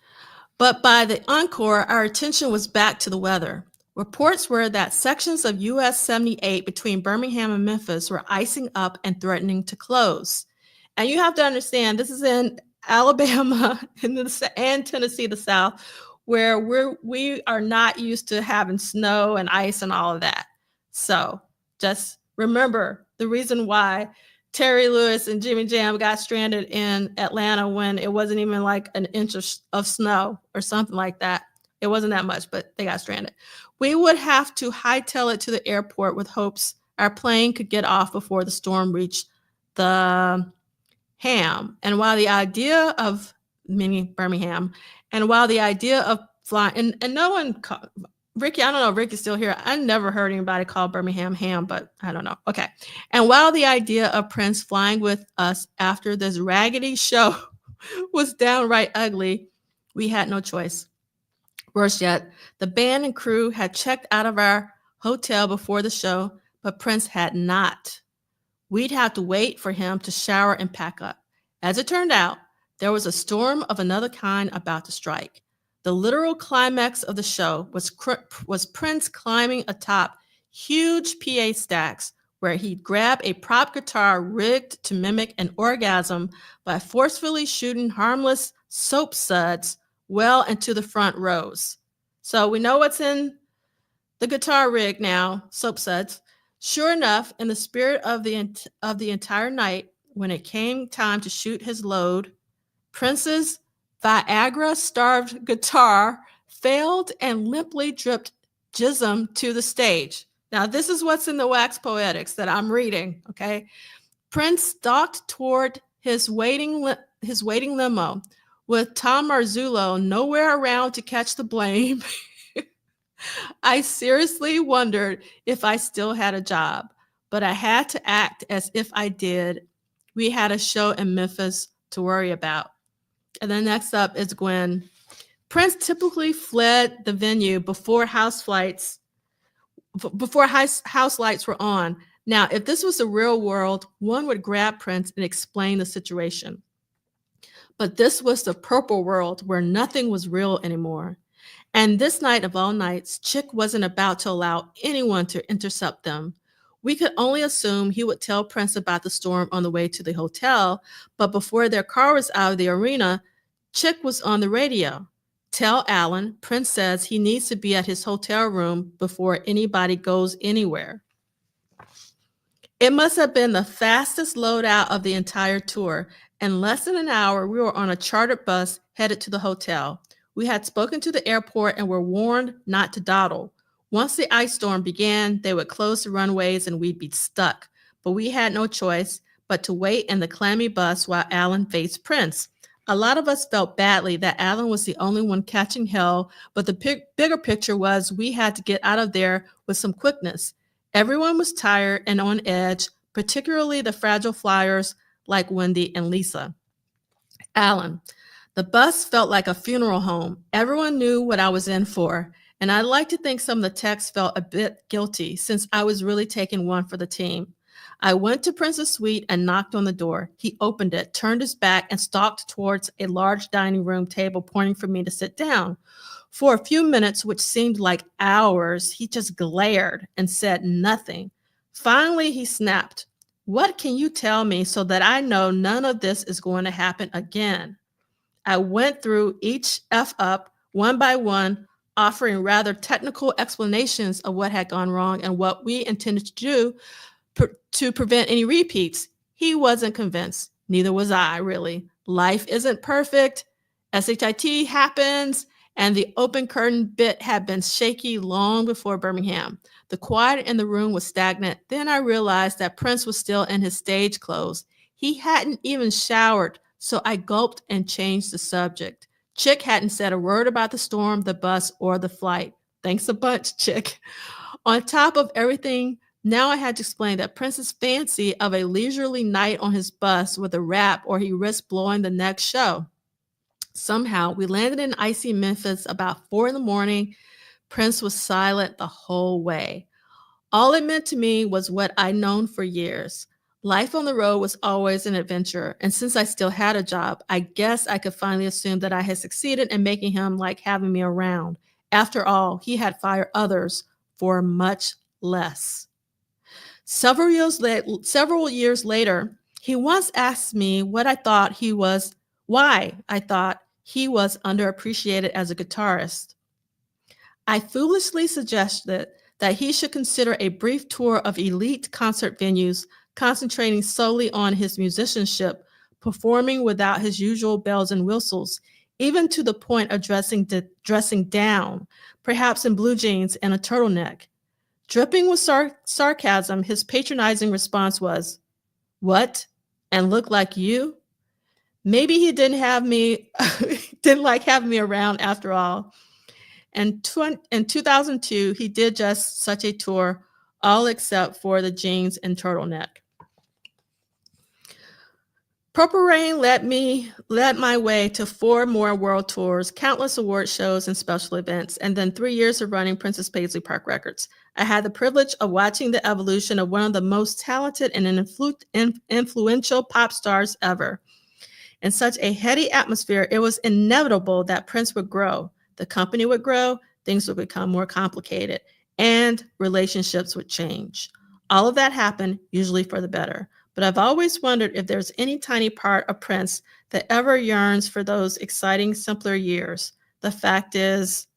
But by the encore, our attention was back to the weather. Reports were that sections of US 78 between Birmingham and Memphis were icing up and threatening to close. And you have to understand, this is in Alabama and Tennessee, the South, where we are not used to having snow and ice and all of that. So just remember the reason why Terry Lewis and Jimmy Jam got stranded in Atlanta when it wasn't even an inch of snow or something like that. It wasn't that much, but they got stranded. We would have to hightail it to the airport with hopes our plane could get off before the storm reached the Ham. And while the idea of Birmingham, and while the idea of flying, and no one, Ricky, I don't know if Ricky's still here. I never heard anybody call Birmingham Ham, but I don't know. Okay. And while the idea of Prince flying with us after this raggedy show was downright ugly, we had no choice. Worse yet, the band and crew had checked out of our hotel before the show, but Prince had not. We'd have to wait for him to shower and pack up. As it turned out, There was a storm of another kind about to strike. The literal climax of the show was Prince climbing atop huge PA stacks where he'd grab a prop guitar rigged to mimic an orgasm by forcefully shooting harmless soap suds well into the front rows. So we know what's in the guitar rig now, soap suds. Sure enough, in the spirit of the entire night, when it came time to shoot his load, Prince's Viagra-starved guitar failed and limply dripped jism to the stage. Now, this is what's in the Wax Poetics that I'm reading, okay? Prince stalked toward his waiting limo with Tom Marzullo nowhere around to catch the blame. I seriously wondered if I still had a job, but I had to act as if I did. We had a show in Memphis to worry about. And then next up is Gwen. Prince typically fled the venue before house lights were on. Now, if this was the real world, one would grab Prince and explain the situation. But this was the purple world where nothing was real anymore. And this night of all nights, Chick wasn't about to allow anyone to intercept them. We could only assume he would tell Prince about the storm on the way to the hotel, but before their car was out of the arena, Chick was on the radio. Tell Alan, Prince says he needs to be at his hotel room before anybody goes anywhere. It must have been the fastest loadout of the entire tour. In less than an hour, we were on a chartered bus headed to the hotel. We had spoken to the airport and were warned not to dawdle. Once the ice storm began, they would close the runways and we'd be stuck. But we had no choice but to wait in the clammy bus while Alan faced Prince. A lot of us felt badly that Alan was the only one catching hell, but the bigger picture was we had to get out of there with some quickness. Everyone was tired and on edge, particularly the fragile flyers like Wendy and Lisa. Alan. The bus felt like a funeral home. Everyone knew what I was in for, and I'd like to think some of the techs felt a bit guilty since I was really taking one for the team. I went to Prince's suite and knocked on the door. He opened it, turned his back, and stalked towards a large dining room table, pointing for me to sit down. For a few minutes, which seemed like hours, he just glared and said nothing. Finally, he snapped, "What can you tell me so that I know none of this is going to happen again?" I went through each F up one by one, offering rather technical explanations of what had gone wrong and what we intended to do to prevent any repeats. He wasn't convinced. Neither was I, really. Life isn't perfect. SHIT happens, and the open curtain bit had been shaky long before Birmingham. The quiet in the room was stagnant. Then I realized that Prince was still in his stage clothes. He hadn't even showered. So I gulped and changed the subject. Chick hadn't said a word about the storm, the bus, or the flight. Thanks a bunch, Chick. On top of everything, now I had to explain that Prince's fancy of a leisurely night on his bus with a rap or he risked blowing the next show. Somehow, we landed in icy Memphis about 4 a.m. Prince was silent the whole way. All it meant to me was what I'd known for years. Life on the road was always an adventure, and since I still had a job, I guess I could finally assume that I had succeeded in making him like having me around. After all, he had fired others for much less. Several years later, he once asked me why I thought he was underappreciated as a guitarist. I foolishly suggested that he should consider a brief tour of elite concert venues, concentrating solely on his musicianship, performing without his usual bells and whistles, even to the point of dressing down, perhaps in blue jeans and a turtleneck. Dripping with sarcasm, his patronizing response was, "What? And look like you?" Maybe he didn't like having me around after all. And in 2002, he did just such a tour, all except for the jeans and turtleneck. Purple Rain led my way to 4 more world tours, countless award shows and special events, and then 3 years of running Princess Paisley Park Records. I had the privilege of watching the evolution of one of the most talented and influential pop stars ever. In such a heady atmosphere, it was inevitable that Prince would grow. The company would grow, things would become more complicated, and relationships would change. All of that happened, usually for the better. But I've always wondered if there's any tiny part of Prince that ever yearns for those exciting, simpler years. The fact is,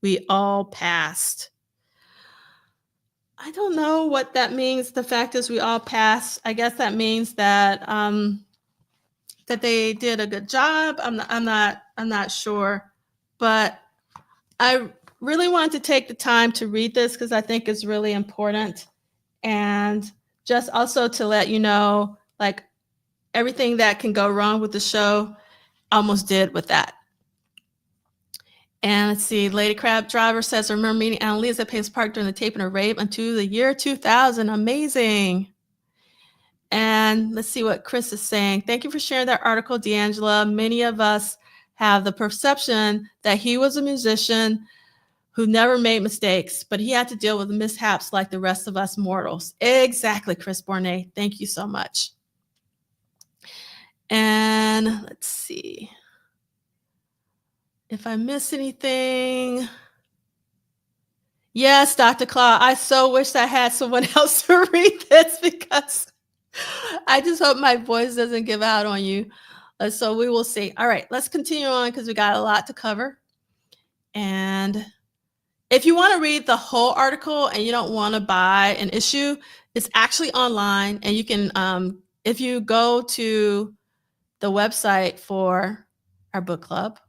we all passed. I don't know what that means. The fact is, we all passed. I guess that means that that they did a good job. I'm not sure, but I really wanted to take the time to read this because I think it's really important, and just also to let you know, like, everything that can go wrong with the show almost did with that. And let's see, Lady Crab Driver says, I remember meeting Annalise at Pace Park during the taping of Rape until the year 2000. Amazing. And let's see what Chris is saying. Thank you for sharing that article, D'Angela. Many of us have the perception that he was a musician who never made mistakes, but he had to deal with mishaps like the rest of us mortals. Exactly, Chris Bornay. Thank you so much. And let's see if I miss anything. Yes, Dr. Claw, I so wish I had someone else to read this because I just hope my voice doesn't give out on you. So we will see. All right, let's continue on because we got a lot to cover. And if you want to read the whole article and you don't want to buy an issue, it's actually online. And you can, if you go to the website for our book club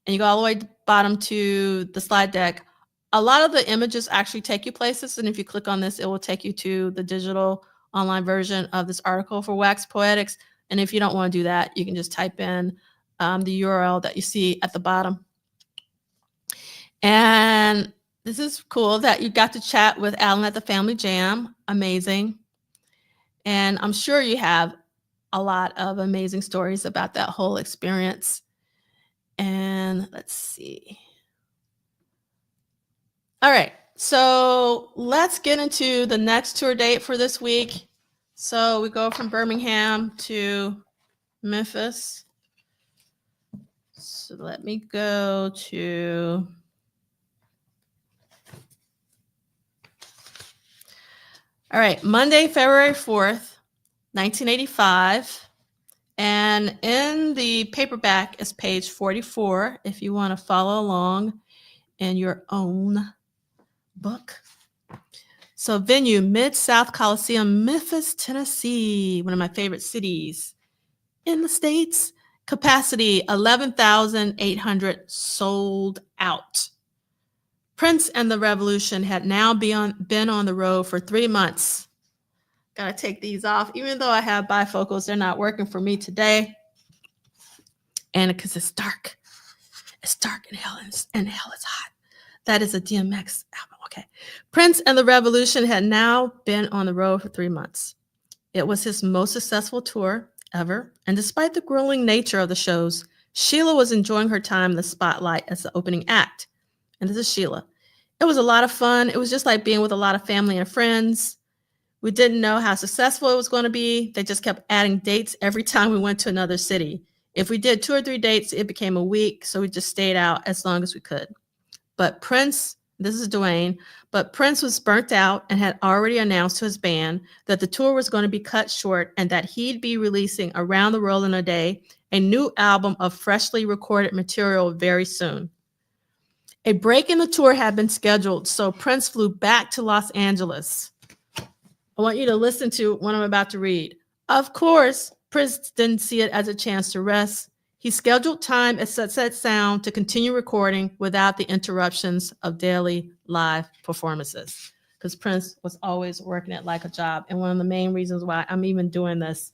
and you go all the way to the bottom to the slide deck, a lot of the images actually take you places. And if you click on this, it will take you to the digital online version of this article for Wax Poetics. And if you don't want to do that, you can just type in the URL that you see at the bottom. And this is cool that you got to chat with Alan at the Family Jam. Amazing. And I'm sure you have a lot of amazing stories about that whole experience. And let's see. All right, so let's get into the next tour date for this week. So we go from Birmingham to Memphis. So let me go to, all right, Monday, February 4th, 1985. And in the paperback is page 44 if you want to follow along in your own book. So venue, Mid-South Coliseum, Memphis, Tennessee, one of my favorite cities in the States. Capacity, 11,800, sold out. Prince and the Revolution had now been on the road for 3 months. Gotta take these off. Even though I have bifocals, they're not working for me today. And because it's dark. It's dark and hell is hot. That is a DMX album. Okay. Prince and the Revolution had now been on the road for 3 months. It was his most successful tour ever. And despite the grueling nature of the shows, Sheila was enjoying her time in the spotlight as the opening act. And this is Sheila. It was a lot of fun. It was just like being with a lot of family and friends. We didn't know how successful it was going to be. They just kept adding dates every time we went to another city. If we did 2 or 3 dates, it became a week. So we just stayed out as long as we could. But Prince, this is Duane, but Prince was burnt out and had already announced to his band that the tour was going to be cut short and that he'd be releasing Around the World in a Day, a new album of freshly recorded material very soon. A break in the tour had been scheduled, so Prince flew back to Los Angeles. I want you to listen to what I'm about to read. Of course, Prince didn't see it as a chance to rest. He scheduled time at Sunset Sound to continue recording without the interruptions of daily live performances. Because Prince was always working it like a job. And one of the main reasons why I'm even doing this,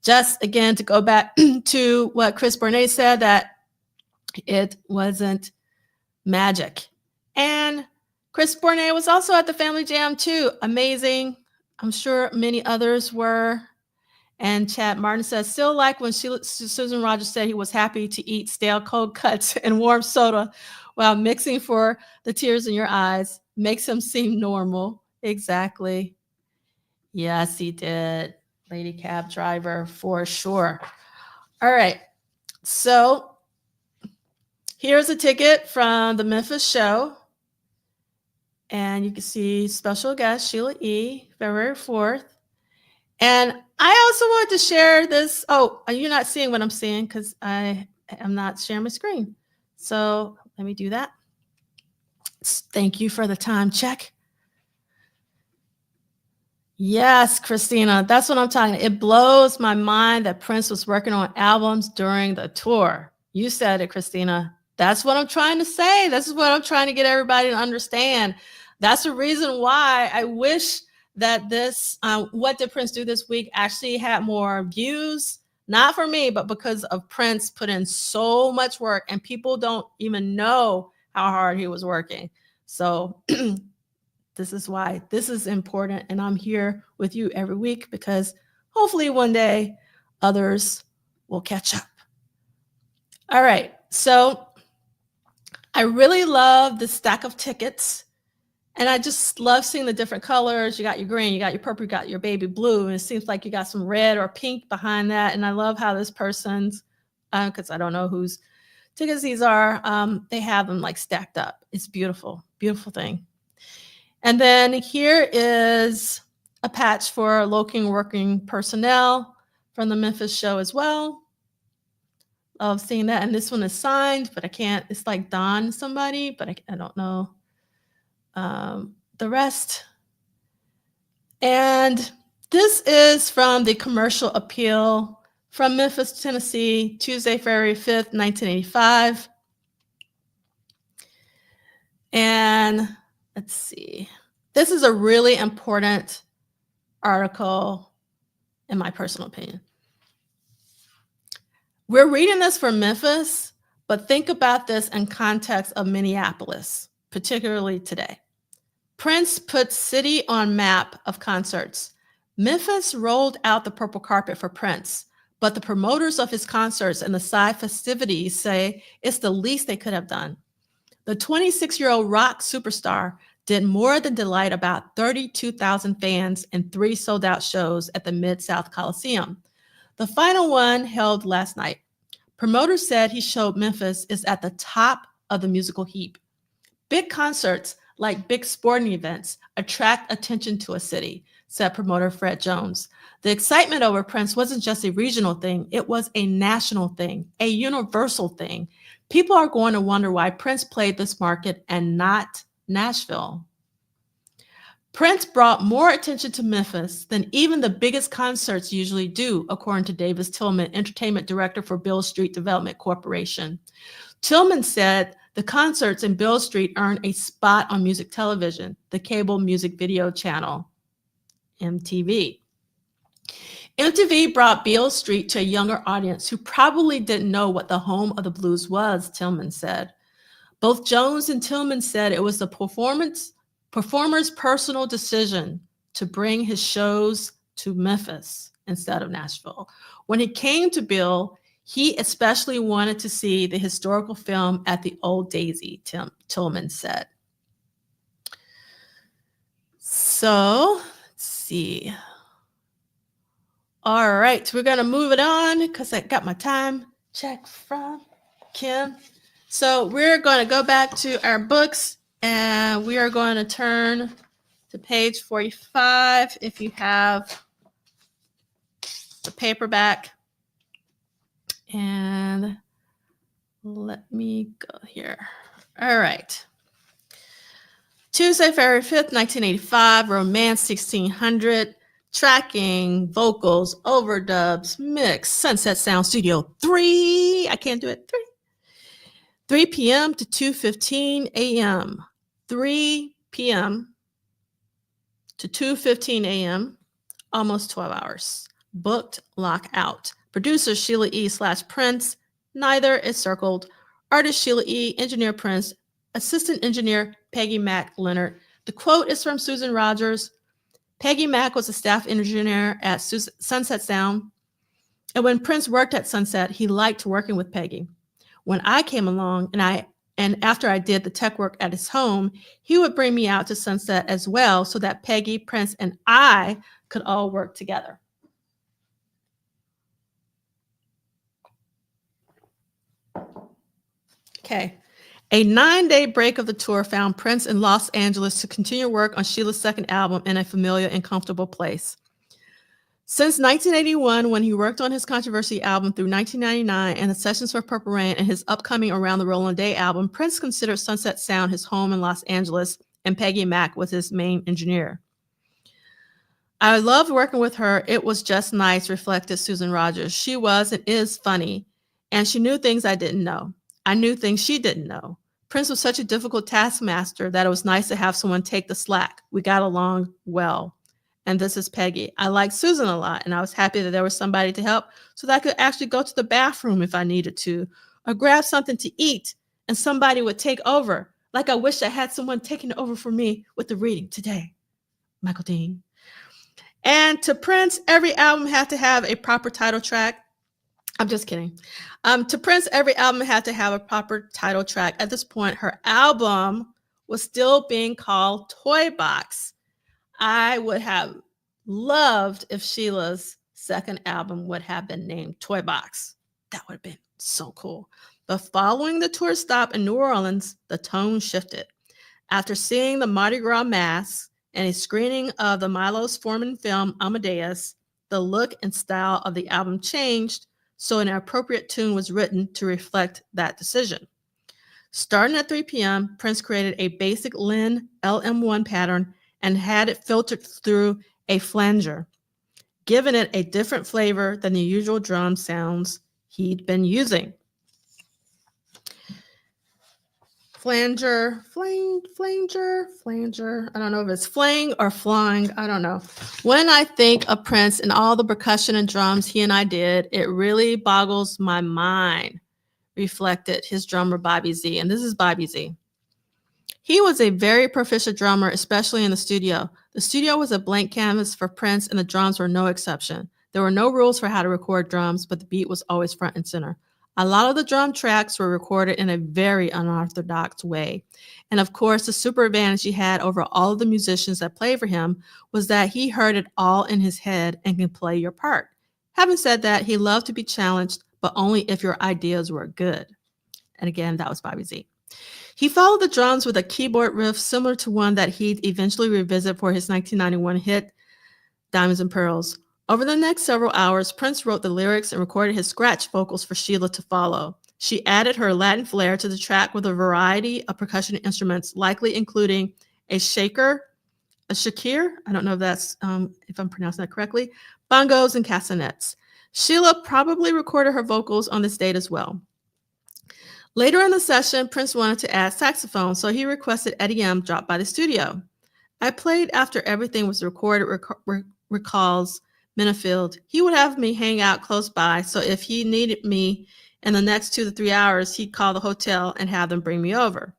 just again, to go back to what Chris Bornay said, that it wasn't magic. And Chris Bornay was also at the Family Jam too. Amazing. I'm sure many others were. And Chad Martin says, still like when Susan Rogers said he was happy to eat stale cold cuts and warm soda while mixing for the tears in your eyes. Makes him seem normal. Exactly. Yes, he did. Lady Cab Driver, for sure. All right. So here's a ticket from the Memphis show. And you can see special guest Sheila E, February 4th. And I also wanted to share this. Oh, you're not seeing what I'm seeing because I am not sharing my screen. So let me do that. Thank you for the time check. Yes, Christina, that's what I'm talking about. It blows my mind that Prince was working on albums during the tour. You said it, Christina. That's what I'm trying to say. This is what I'm trying to get everybody to understand. That's the reason why I wish that this, What Did Prince Do This Week, actually had more views. Not for me, but because of Prince put in so much work and people don't even know how hard he was working. So this is why this is important. And I'm here with you every week because hopefully one day others will catch up. All right. So I really love the stack of tickets. And I just love seeing the different colors. You got your green, you got your purple, you got your baby blue. And it seems like you got some red or pink behind that. And I love how this person's, because I don't know whose tickets these are, they have them like stacked up. It's beautiful, beautiful thing. And then here is a patch for local working personnel from the Memphis show as well. Love seeing that. And this one is signed, but I can't, it's like Don somebody, but I don't know the rest. And this is from the commercial appeal from Memphis, Tennessee, Tuesday, February 5th, 1985. And let's see. This is a really important article, in my personal opinion. We're reading this for Memphis, but think about this in context of Minneapolis, particularly today. Prince put city on map of concerts. Memphis rolled out the purple carpet for Prince, but the promoters of his concerts and the side festivities say it's the least they could have done. The 26-year-old rock superstar did more than delight about 32,000 fans in 3 sold-out shows at the Mid-South Coliseum. The final one held last night. Promoters said he showed Memphis is at the top of the musical heap. Big concerts, like big sporting events, attract attention to a city, said promoter Fred Jones. The excitement over Prince wasn't just a regional thing, it was a national thing, a universal thing. People are going to wonder why Prince played this market and not Nashville. Prince brought more attention to Memphis than even the biggest concerts usually do, according to Davis Tillman, entertainment director for Beale Street Development Corporation. Tillman said the concerts in Beale Street earned a spot on music television, the cable music video channel, MTV. MTV brought Beale Street to a younger audience who probably didn't know what the home of the blues was, Tillman said. Both Jones and Tillman said it was the performer's personal decision to bring his shows to Memphis instead of Nashville. When he came to Beale, he especially wanted to see the historical film at the Old Daisy, Tillman said. So, let's see. All right, we're going to move it on because I got my time check from Kim. So we're going to go back to our books and we are going to turn to page 45 if you have the paperback. And let me go here. All right. Tuesday, February 5th, 1985, Romance 1600, tracking, vocals, overdubs, mix, Sunset Sound Studio 3. I can't do it. 3 p.m. to 2:15 a.m. 3 p.m. to 2:15 a.m. Almost 12 hours. Booked, lock out. Producer Sheila E / Prince. Neither is circled. Artist Sheila E, engineer Prince, assistant engineer Peggy Mack Leonard. The quote is from Susan Rogers. Peggy Mack was a staff engineer at Sunset Sound. And when Prince worked at Sunset, he liked working with Peggy. When I came along and after I did the tech work at his home, he would bring me out to Sunset as well so that Peggy, Prince, and I could all work together. Okay. A 9-day break of the tour found Prince in Los Angeles to continue work on Sheila's second album in a familiar and comfortable place. Since 1981, when he worked on his controversy album through 1999 and the Sessions for Purple Rain and his upcoming Around the Rolling Day album, Prince considered Sunset Sound his home in Los Angeles, and Peggy Mack was his main engineer. I loved working with her. It was just nice, reflected Susan Rogers. She was and is funny, and she knew things I didn't know. I knew things she didn't know. Prince was such a difficult taskmaster that it was nice to have someone take the slack. We got along well. And this is Peggy. I liked Susan a lot, and I was happy that there was somebody to help so that I could actually go to the bathroom if I needed to, or grab something to eat, and somebody would take over. Like I wish I had someone taking over for me with the reading today. Michael Dean. And to Prince, every album had to have a proper title track. I'm just kidding. To Prince, every album had to have a proper title track. At this point, her album was still being called Toy Box. I would have loved if Sheila's second album would have been named Toy Box. That would have been so cool. But following the tour stop in New Orleans, the tone shifted. After seeing the Mardi Gras Mask and a screening of the Milos Forman film Amadeus, the look and style of the album changed, so an appropriate tune was written to reflect that decision. Starting at 3 p.m., Prince created a basic Lin LM1 pattern and had it filtered through a flanger, giving it a different flavor than the usual drum sounds he'd been using. Flanger. I don't know if it's flang or flying. I don't know. When I think of Prince and all the percussion and drums he and I did, it really boggles my mind, reflected his drummer, Bobby Z. And this is Bobby Z. He was a very proficient drummer, especially in the studio. The studio was a blank canvas for Prince, and the drums were no exception. There were no rules for how to record drums, but the beat was always front and center. A lot of the drum tracks were recorded in a very unorthodox way. And of course, the super advantage he had over all of the musicians that played for him was that he heard it all in his head and could play your part. Having said that, he loved to be challenged, but only if your ideas were good. And again, that was Bobby Z. He followed the drums with a keyboard riff similar to one that he'd eventually revisit for his 1991 hit, Diamonds and Pearls. Over the next several hours, Prince wrote the lyrics and recorded his scratch vocals for Sheila to follow. She added her Latin flair to the track with a variety of percussion instruments, likely including a shakir, I don't know if that's if I'm pronouncing that correctly, bongos and castanets. Sheila probably recorded her vocals on this date as well. Later in the session, Prince wanted to add saxophone, so he requested Eddie M drop by the studio. I played after everything was recorded, recalls Minifield. He would have me hang out close by, so if he needed me in the next 2 to 3 hours, he'd call the hotel and have them bring me over.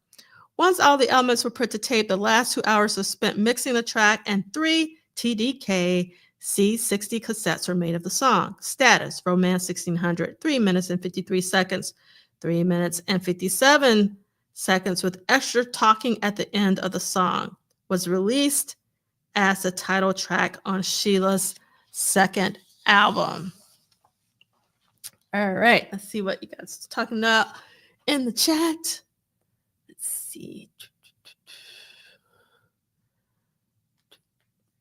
Once all the elements were put to tape, the last 2 hours was spent mixing the track, and 3 TDK C60 cassettes were made of the song. Status, Romance 1600, 3 minutes and 53 seconds, 3 minutes and 57 seconds with extra talking at the end of the song, was released as the title track on Sheila's second album. All right, let's see what you guys are talking about in the chat. Let's see.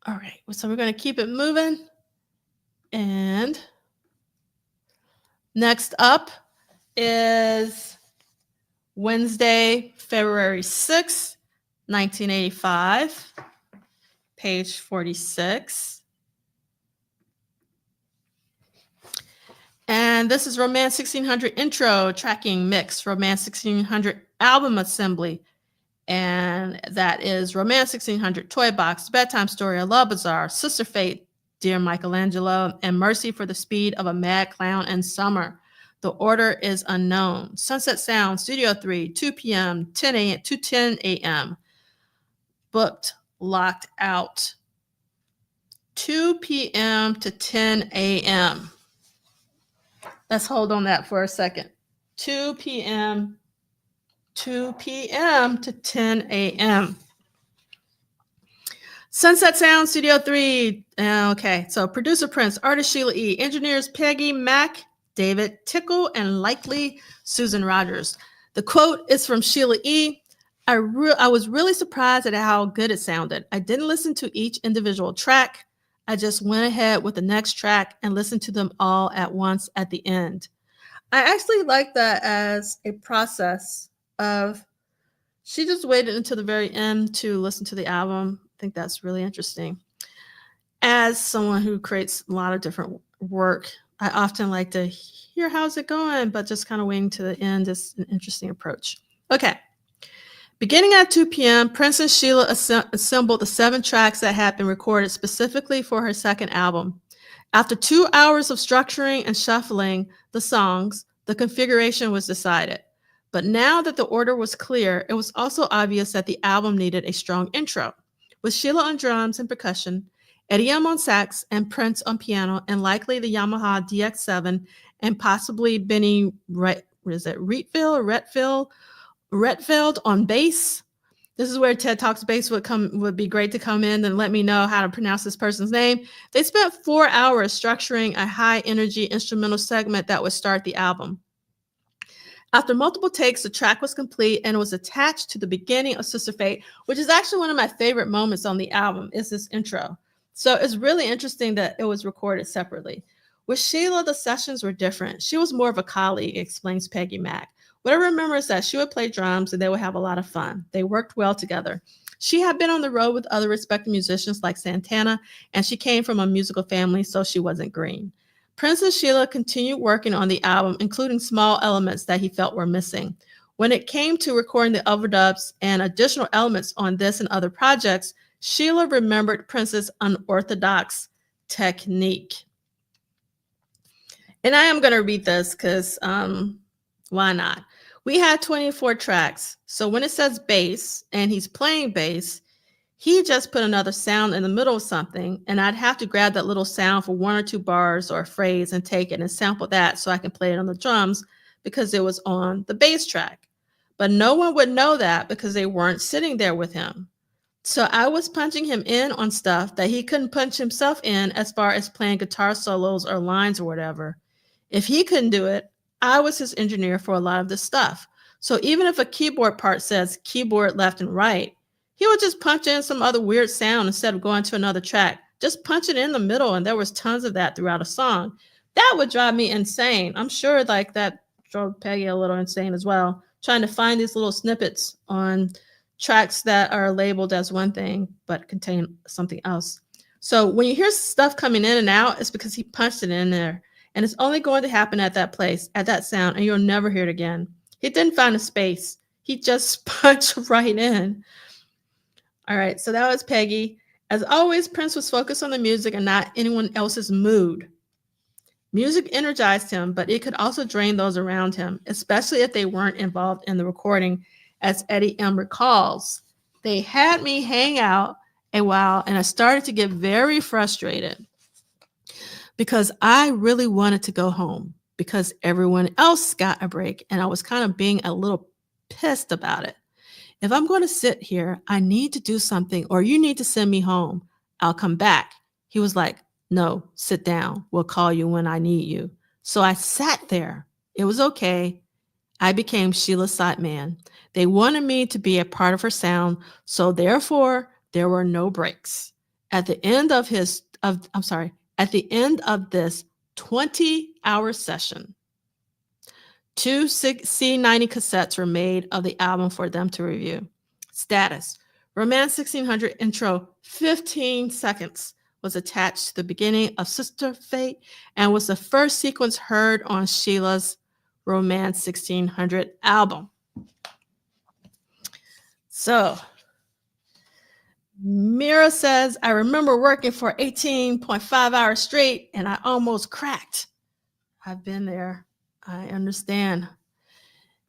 All right, so we're going to keep it moving. And next up is Wednesday, February 6th, 1985, page 46. And this is Romance 1600 intro, tracking mix, Romance 1600 album assembly. And that is Romance 1600, Toy Box, Bedtime Story, A Love Bazaar, Sister Fate, Dear Michelangelo, and Mercy for the Speed of a Mad Clown in Summer. The order is unknown. Sunset Sound, Studio 3, 2 p.m., 10 a.m. to 10 a.m. Booked, locked out. 2 p.m. to 10 a.m. Let's hold on that for a second. 2 p.m. to 10 a.m. Sunset Sound, Studio 3. Okay, so producer Prince, artist Sheila E., engineers Peggy Mack, David Tickle, and likely Susan Rogers. The quote is from Sheila E. I was really surprised at how good it sounded. I didn't listen to each individual track. I just went ahead with the next track and listened to them all at once at the end. I actually like that as a process of she just waited until the very end to listen to the album. I think that's really interesting. As someone who creates a lot of different work, I often like to hear how's it going, but just kind of waiting to the end is an interesting approach. Okay. Beginning at 2 p.m., Prince and Sheila assembled the 7 tracks that had been recorded specifically for her second album. After 2 hours of structuring and shuffling the songs, the configuration was decided. But now that the order was clear, it was also obvious that the album needed a strong intro. With Sheila on drums and percussion, Eddie M on sax, and Prince on piano, and likely the Yamaha DX7, and possibly Benny Retfeld on bass. This is where TED Talks bass would be great to come in and let me know how to pronounce this person's name. They spent 4 hours structuring a high energy instrumental segment that would start the album. After multiple takes, the track was complete and it was attached to the beginning of Sister Fate, which is actually one of my favorite moments on the album, is this intro. So it's really interesting that it was recorded separately. With Sheila, the sessions were different. She was more of a colleague, explains Peggy Mack. What I remember is that she would play drums and they would have a lot of fun. They worked well together. She had been on the road with other respected musicians like Santana, and she came from a musical family, so she wasn't green. Prince and Sheila continued working on the album, including small elements that he felt were missing. When it came to recording the overdubs and additional elements on this and other projects, Sheila remembered Prince's unorthodox technique. And I am going to read this because why not? We had 24 tracks. So when it says bass and he's playing bass, he just put another sound in the middle of something, and I'd have to grab that little sound for 1 or 2 bars or a phrase and take it and sample that so I can play it on the drums because it was on the bass track. But no one would know that because they weren't sitting there with him. So I was punching him in on stuff that he couldn't punch himself in as far as playing guitar solos or lines or whatever. If he couldn't do it, I was his engineer for a lot of this stuff. So even if a keyboard part says keyboard left and right, he would just punch in some other weird sound instead of going to another track. Just punch it in the middle, and there was tons of that throughout a song. That would drive me insane. I'm sure like that drove Peggy a little insane as well, trying to find these little snippets on tracks that are labeled as one thing but contain something else. So when you hear stuff coming in and out, it's because he punched it in there. And it's only going to happen at that place, at that sound, and you'll never hear it again. He didn't find a space. He just punched right in. All right, so that was Peggy. As always, Prince was focused on the music and not anyone else's mood. Music energized him, but it could also drain those around him, especially if they weren't involved in the recording, as Eddie M. recalls. They had me hang out a while, and I started to get very frustrated because I really wanted to go home because everyone else got a break, and I was kind of being a little pissed about it. If I'm going to sit here, I need to do something, or you need to send me home. I'll come back. He was like, no, sit down. We'll call you when I need you. So I sat there. It was okay. I became Sheila's sideman. They wanted me to be a part of her sound, so therefore there were no breaks. At the end of this 20-hour session, 2 C90 cassettes were made of the album for them to review. Status: Romance 1600 intro, 15 seconds, was attached to the beginning of Sister Fate and was the first sequence heard on Sheila's Romance 1600 album. So, Mira says, I remember working for 18.5 hours straight and I almost cracked. I've been there. I understand.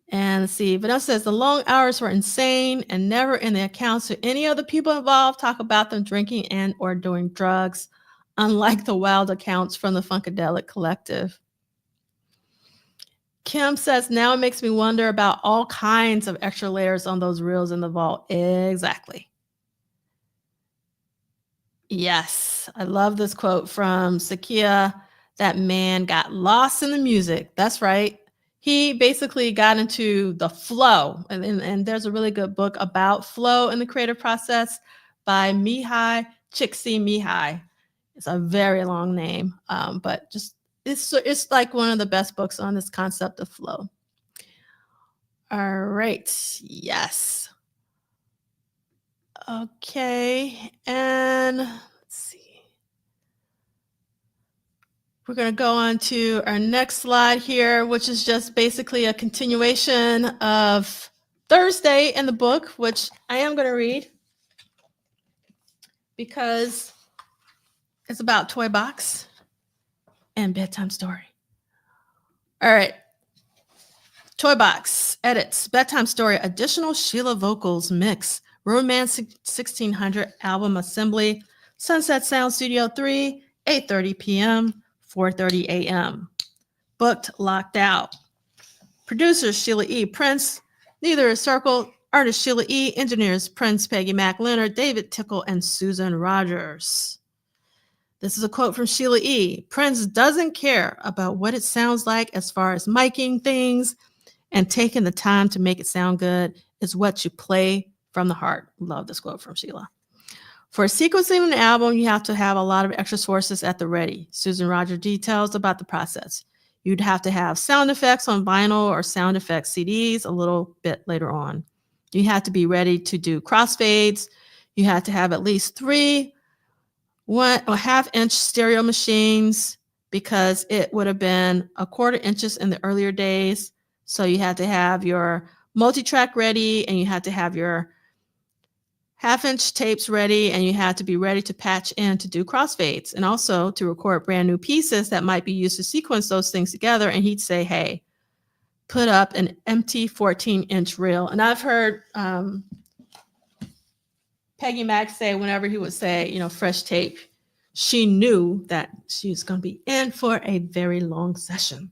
And let's see, Vanessa says the long hours were insane and never in the accounts of any other people involved talk about them drinking and or doing drugs, unlike the wild accounts from the Funkadelic Collective. Kim says, now it makes me wonder about all kinds of extra layers on those reels in the vault. Exactly. Yes, I love this quote from Sakia. That man got lost in the music. That's right. he basically got into the flow. And there's a really good book about flow in the creative process by Mihai Csikszentmihalyi. It's a very long name, but just it's like one of the best books on this concept of flow. All right. Yes. Okay. And let's see. We're going to go on to our next slide here, which is just basically a continuation of Thursday in the book, which I am going to read because it's about Toy Box and bedtime story. All right. Toy Box edits, bedtime story, additional Sheila vocals mix, Romance 1600 album assembly, Sunset Sound Studio 3, 8:30 p.m., 4:30 a.m. Booked, locked out. Producers Sheila E, Prince, Neither is Circle, artist Sheila E, engineers Prince, Peggy Mac Leonard, David Tickle, and Susan Rogers. This is a quote from Sheila E. Prince doesn't care about what it sounds like as far as miking things, and taking the time to make it sound good is what you play from the heart. Love this quote from Sheila. For sequencing an album, you have to have a lot of extra sources at the ready. Susan Rogers details about the process. You'd have to have sound effects on vinyl or sound effects CDs a little bit later on. You have to be ready to do crossfades. You have to have at least 3 1.5-inch stereo machines because it would have been 1/4 inches in the earlier days. So you had to have your multi-track ready, and you had to have your 1/2-inch tapes ready, and you had to be ready to patch in to do crossfades and also to record brand new pieces that might be used to sequence those things together. And he'd say, hey, put up an empty 14-inch reel. And I've heard Peggy Mac say whenever he would say, fresh tape, she knew that she was going to be in for a very long session.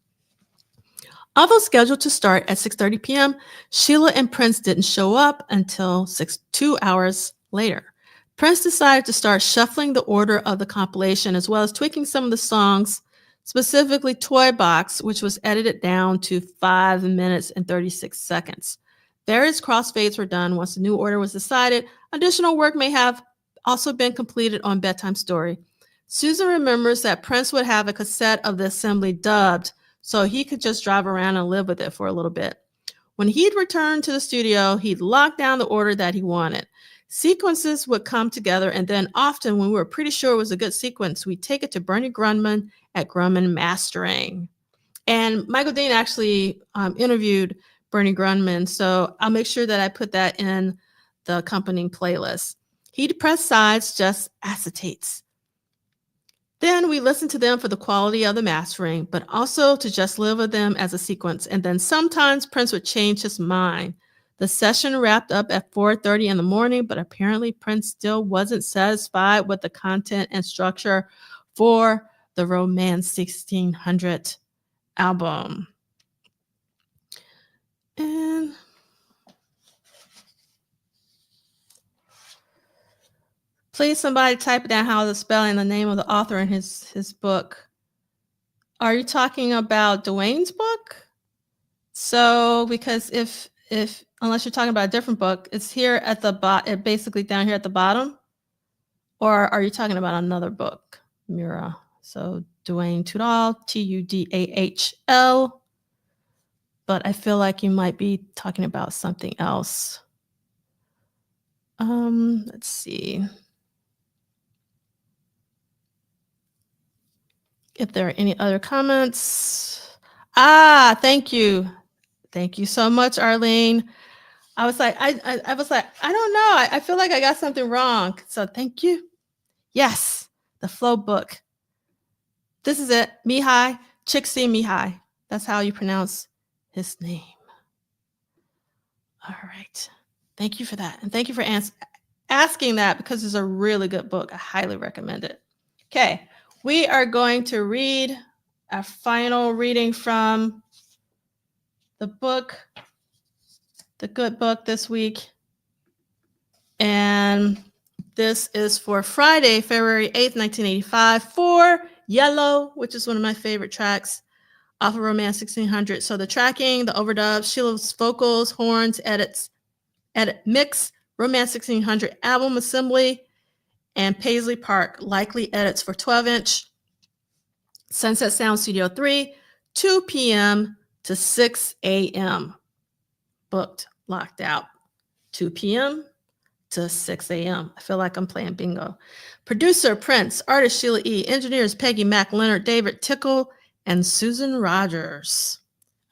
Although scheduled to start at 6:30 p.m., Sheila and Prince didn't show up until 2 hours later. Prince decided to start shuffling the order of the compilation as well as tweaking some of the songs, specifically Toy Box, which was edited down to 5 minutes and 36 seconds. Various crossfades were done once the new order was decided. Additional work may have also been completed on Bedtime Story. Susan remembers that Prince would have a cassette of the assembly dubbed, so he could just drive around and live with it for a little bit. When he'd return to the studio, he'd lock down the order that he wanted. Sequences would come together, and then often when we were pretty sure it was a good sequence, we'd take it to Bernie Grundman at Grumman Mastering. And Michael Dean actually interviewed Bernie Grundman, so I'll make sure that I put that in the accompanying playlist. He'd press sides, just acetates. Then we listened to them for the quality of the mastering, but also to just live with them as a sequence. And then sometimes Prince would change his mind. The session wrapped up at 4:30 in the morning, but apparently Prince still wasn't satisfied with the content and structure for the Romance 1600 album. And please, somebody type down how the spelling, the name of the author in his book. Are you talking about Duane's book? So, because if unless you're talking about a different book, it's here at the bottom, basically down here at the bottom. Or are you talking about another book, Mira? So Duane Tudahl, Tudahl. But I feel like you might be talking about something else. Let's see. If there are any other comments. Thank you. Thank you so much, Arlene. I was like, I don't know. I feel like I got something wrong. So thank you. Yes, the flow book. This is it. Mihai Csikszentmihalyi. That's how you pronounce his name. All right. Thank you for that. And thank you for asking that, because it's a really good book. I highly recommend it. Okay. We are going to read our final reading from the book, the good book this week. And this is for Friday, February 8th, 1985, for Yellow, which is one of my favorite tracks off of Romance 1600. So the tracking, the overdubs, Sheila's vocals, horns, edit mix, Romance 1600 album assembly, and Paisley Park likely edits for 12-inch. Sunset Sound Studio 3, 2 p.m. to 6 a.m. Booked, locked out. 2 p.m. to 6 a.m. I feel like I'm playing bingo. Producer Prince, artist Sheila E, engineers Peggy Mac, Leonard David Tickle, and Susan Rogers.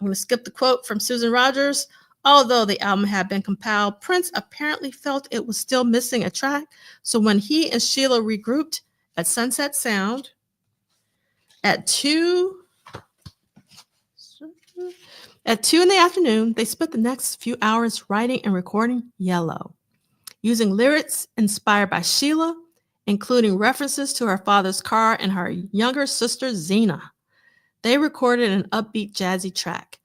I'm going to skip the quote from Susan Rogers. Although the album had been compiled, Prince apparently felt it was still missing a track. So when he and Sheila regrouped at Sunset Sound at 2 in the afternoon, they spent the next few hours writing and recording Yellow, using lyrics inspired by Sheila, including references to her father's car and her younger sister, Zena. They recorded an upbeat, jazzy track.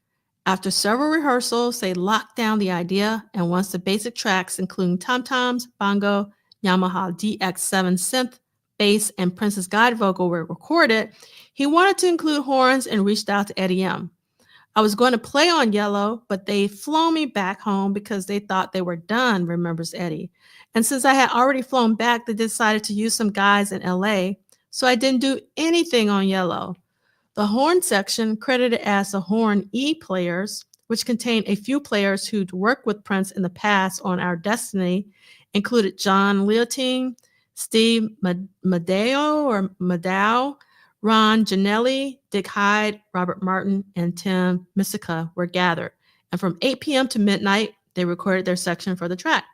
After several rehearsals, they locked down the idea, and once the basic tracks, including tom-toms, bongo, Yamaha DX7 synth, bass, and Prince's guide vocal were recorded, he wanted to include horns and reached out to Eddie M. I was going to play on Yellow, but they flown me back home because they thought they were done, remembers Eddie. And since I had already flown back, they decided to use some guys in LA, so I didn't do anything on Yellow. The horn section, credited as the Horn E players, which contained a few players who'd worked with Prince in the past on Our Destiny, included John Leontine, Steve Maddow, Ron Janelli, Dick Hyde, Robert Martin, and Tim Misica were gathered. And from 8 p.m. to midnight, they recorded their section for the track.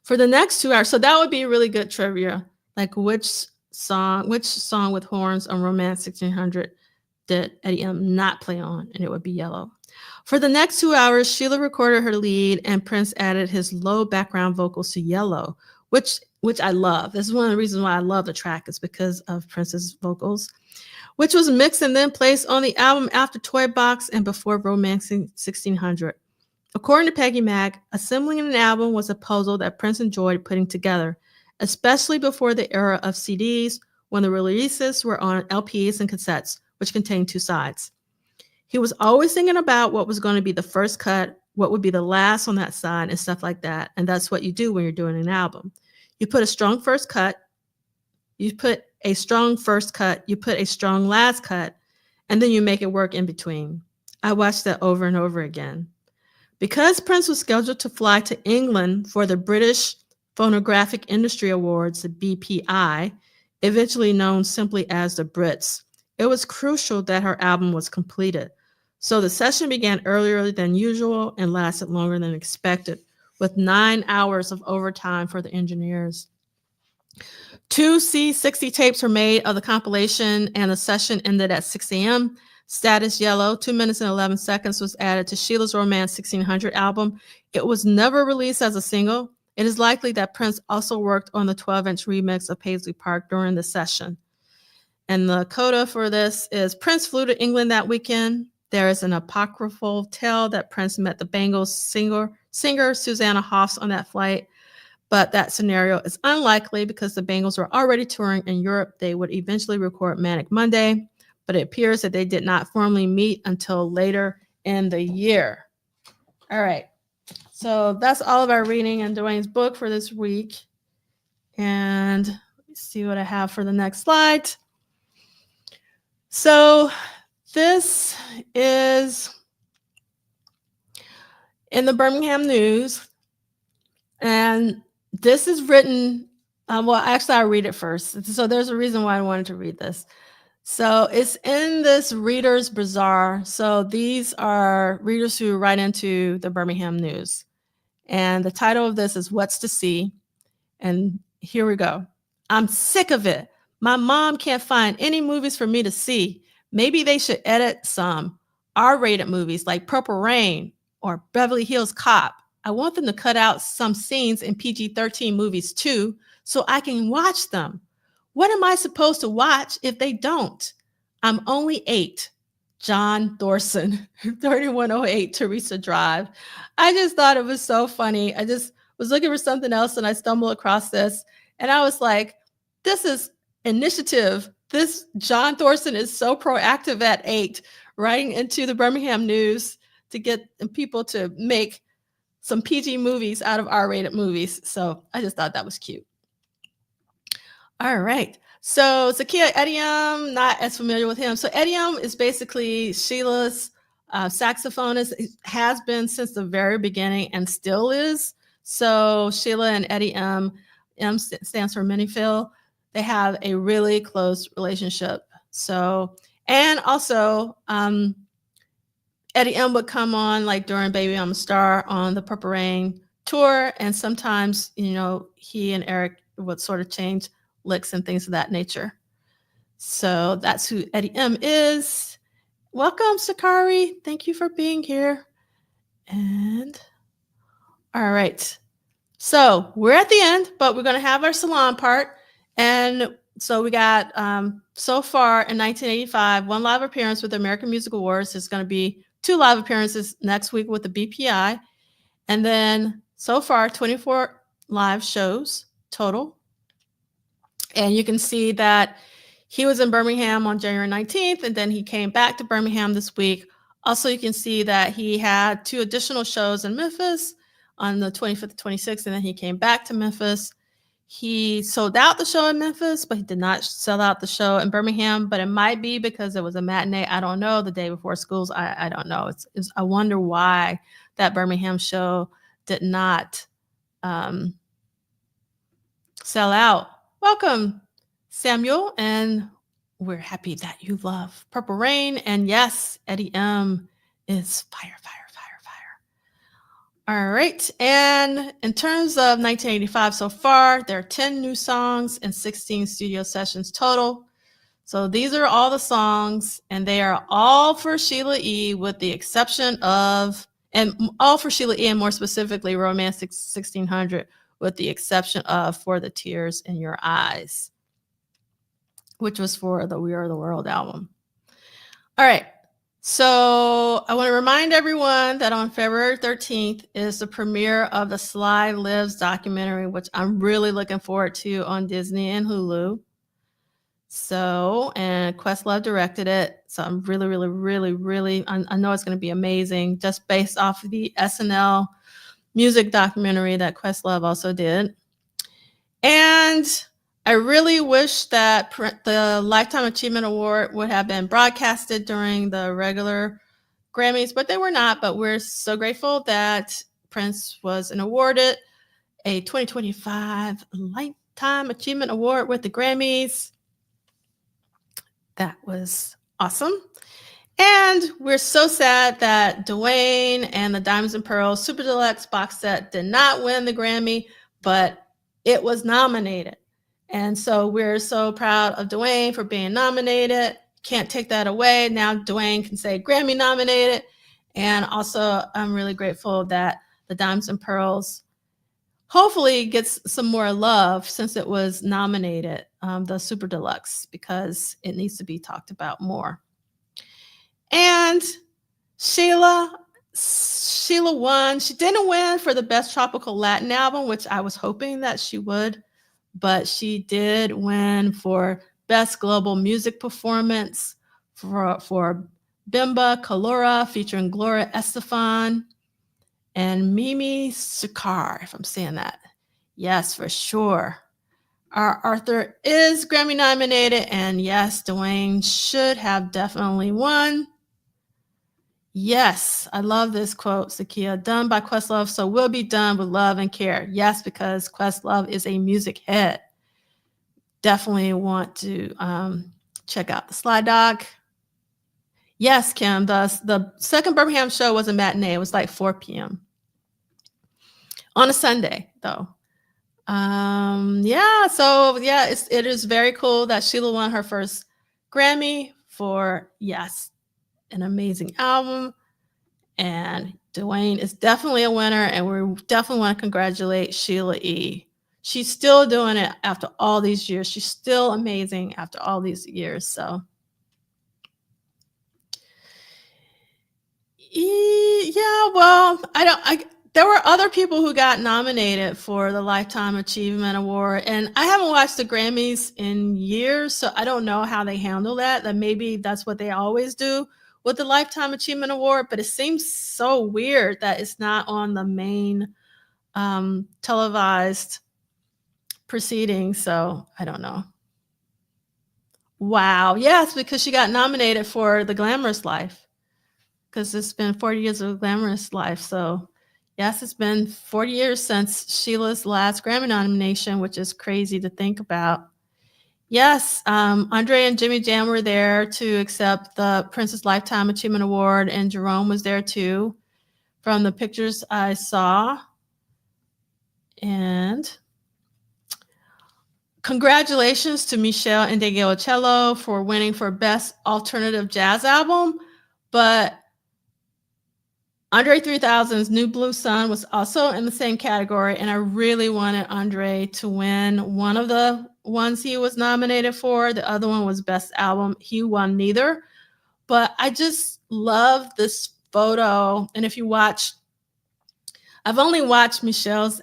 For the next 2 hours, so that would be really good trivia, like which song with horns on Romance 1600 did Eddie M not play on, and it would be Yellow. For the next 2 hours, Sheila recorded her lead, and Prince added his low background vocals to Yellow, which I love. This is one of the reasons why I love the track, is because of Prince's vocals, which was mixed and then placed on the album after Toy Box and before Romancing 1600. According to Peggy Mac, assembling an album was a puzzle that Prince enjoyed putting together, especially before the era of CDs, when the releases were on LPs and cassettes, which contained 2 sides. He was always thinking about what was going to be the first cut, what would be the last on that side, and stuff like that. And that's what you do when you're doing an album. You put a strong first cut, you put a strong last cut, and then you make it work in between. I watched that over and over again. Because Prince was scheduled to fly to England for the British Phonographic Industry Awards, the BPI, eventually known simply as the Brits, it was crucial that her album was completed. So the session began earlier than usual and lasted longer than expected, with 9 hours of overtime for the engineers. 2 C60 tapes were made of the compilation, and the session ended at 6 a.m. Status Yellow, 2 minutes and 11 seconds, was added to Sheila's Romance 1600 album. It was never released as a single. It is likely that Prince also worked on the 12-inch remix of Paisley Park during the session. And the coda for this is Prince flew to England that weekend. There is an apocryphal tale that Prince met the Bangles singer Susanna Hoffs on that flight, but that scenario is unlikely because the Bangles were already touring in Europe. They would eventually record Manic Monday, but it appears that they did not formally meet until later in the year. All right, so that's all of our reading in Duane's book for this week. And let's see what I have for the next slide. So this is in the Birmingham News, and this is written, well, actually, I'll read it first. So there's a reason why I wanted to read this. So it's in this Reader's Bazaar. So these are readers who write into the Birmingham News. And the title of this is What's to See? And here we go. I'm sick of it. My mom can't find any movies for me to see. Maybe they should edit some R-rated movies like Purple Rain or Beverly Hills Cop. I want them to cut out some scenes in PG-13 movies too, so I can watch them. What am I supposed to watch if they don't? I'm only 8. John Thorson, 3108 Teresa Drive. I just thought it was so funny. I just was looking for something else and I stumbled across this. And I was like, this is initiative this John Thorson is so proactive at 8, writing into the Birmingham News to get people to make some PG movies out of R-rated movies. So I just thought that was cute. All right. So Zakiya Edium, not as familiar with him. So Edium is basically Sheila's saxophonist. He has been since the very beginning and still is. So Sheila and Eddie M stands for Minifield. They have a really close relationship. So, and also Eddie M would come on like during Baby I'm a Star on the Purple Rain tour. And sometimes, you know, he and Eric would sort of change licks and things of that nature. So that's who Eddie M is. Welcome, Sakari. Thank you for being here. And all right. So we're at the end, but we're going to have our salon part. And so we got so far in 1985, 1 live appearance with the American Music Awards. There's going to be 2 live appearances next week with the BPI. And then so far, 24 live shows total. And you can see that he was in Birmingham on January 19th, and then he came back to Birmingham this week. Also, you can see that he had 2 additional shows in Memphis on the 25th and 26th, and then he came back to Memphis. He sold out the show in Memphis, but he did not sell out the show in Birmingham. But it might be because it was a matinee. I don't know. The day before schools, I don't know. I wonder why that Birmingham show did not sell out. Welcome, Samuel, and we're happy that you love Purple Rain. And yes, Eddie M is fire, fire, fire, fire. All right, and in terms of 1985 so far, there are 10 new songs and 16 studio sessions total. So these are all the songs, and they are all for Sheila E, with the exception of, and all for Sheila E, and more specifically, Romantic 1600, with the exception of For the Tears in Your Eyes, which was for the We Are the World album. All right. So I want to remind everyone that on February 13th is the premiere of the Sly Lives documentary, which I'm really looking forward to on Disney and Hulu. So, and Questlove directed it. So I'm really, really, really, really, I know it's going to be amazing, just based off of the SNL music documentary that Questlove also did. And I really wish that the Lifetime Achievement Award would have been broadcasted during the regular Grammys, but they were not. But we're so grateful that Prince was awarded a 2025 Lifetime Achievement Award with the Grammys. That was awesome. And we're so sad that Duane and the Diamonds and Pearls Super Deluxe box set did not win the Grammy, but it was nominated. And so we're so proud of Duane for being nominated. Can't take that away. Now Duane can say Grammy nominated. And also, I'm really grateful that the Diamonds and Pearls hopefully gets some more love since it was nominated, the Super Deluxe, because it needs to be talked about more. And Sheila won. She didn't win for the Best Tropical Latin Album, which I was hoping that she would, but she did win for Best Global Music Performance for Bimba Kalora featuring Gloria Estefan and Mimi Sukar, if I'm saying that. Yes, for sure. Our Arthur is Grammy nominated, and yes, Duane should have definitely won. Yes, I love this quote, Zakiya. Done by Questlove, so we'll be done with love and care. Yes, because Questlove is a music head. Definitely want to check out the slide doc. Yes, Kim, the second Birmingham show was a matinee. It was like 4 p.m. on a Sunday, though. Yeah, so yeah, it is very cool that Sheila won her first Grammy for, yes, an amazing album. And Duane is definitely a winner, and we definitely want to congratulate Sheila E. She's still doing it after all these years. She's still amazing after all these years. So yeah, well, there were other people who got nominated for the Lifetime Achievement Award, and I haven't watched the Grammys in years, so I don't know how they handle that. That maybe that's what they always do with the Lifetime Achievement Award, but it seems so weird that it's not on the main televised proceedings, so I don't know. Wow, yes, because she got nominated for The Glamorous Life, because it's been 40 years of Glamorous Life, so yes, it's been 40 years since Sheila's last Grammy nomination, which is crazy to think about. Yes, Andre and Jimmy Jam were there to accept the Princess Lifetime Achievement Award, and Jerome was there too, from the pictures I saw. And congratulations to Michelle Ndegeocello for winning for Best Alternative Jazz Album, but Andre 3000's New Blue Sun was also in the same category, and I really wanted Andre to win one of the ones he was nominated for. The other one was Best Album. He won neither, but I just love this photo. And if you watch, I've only watched Michelle's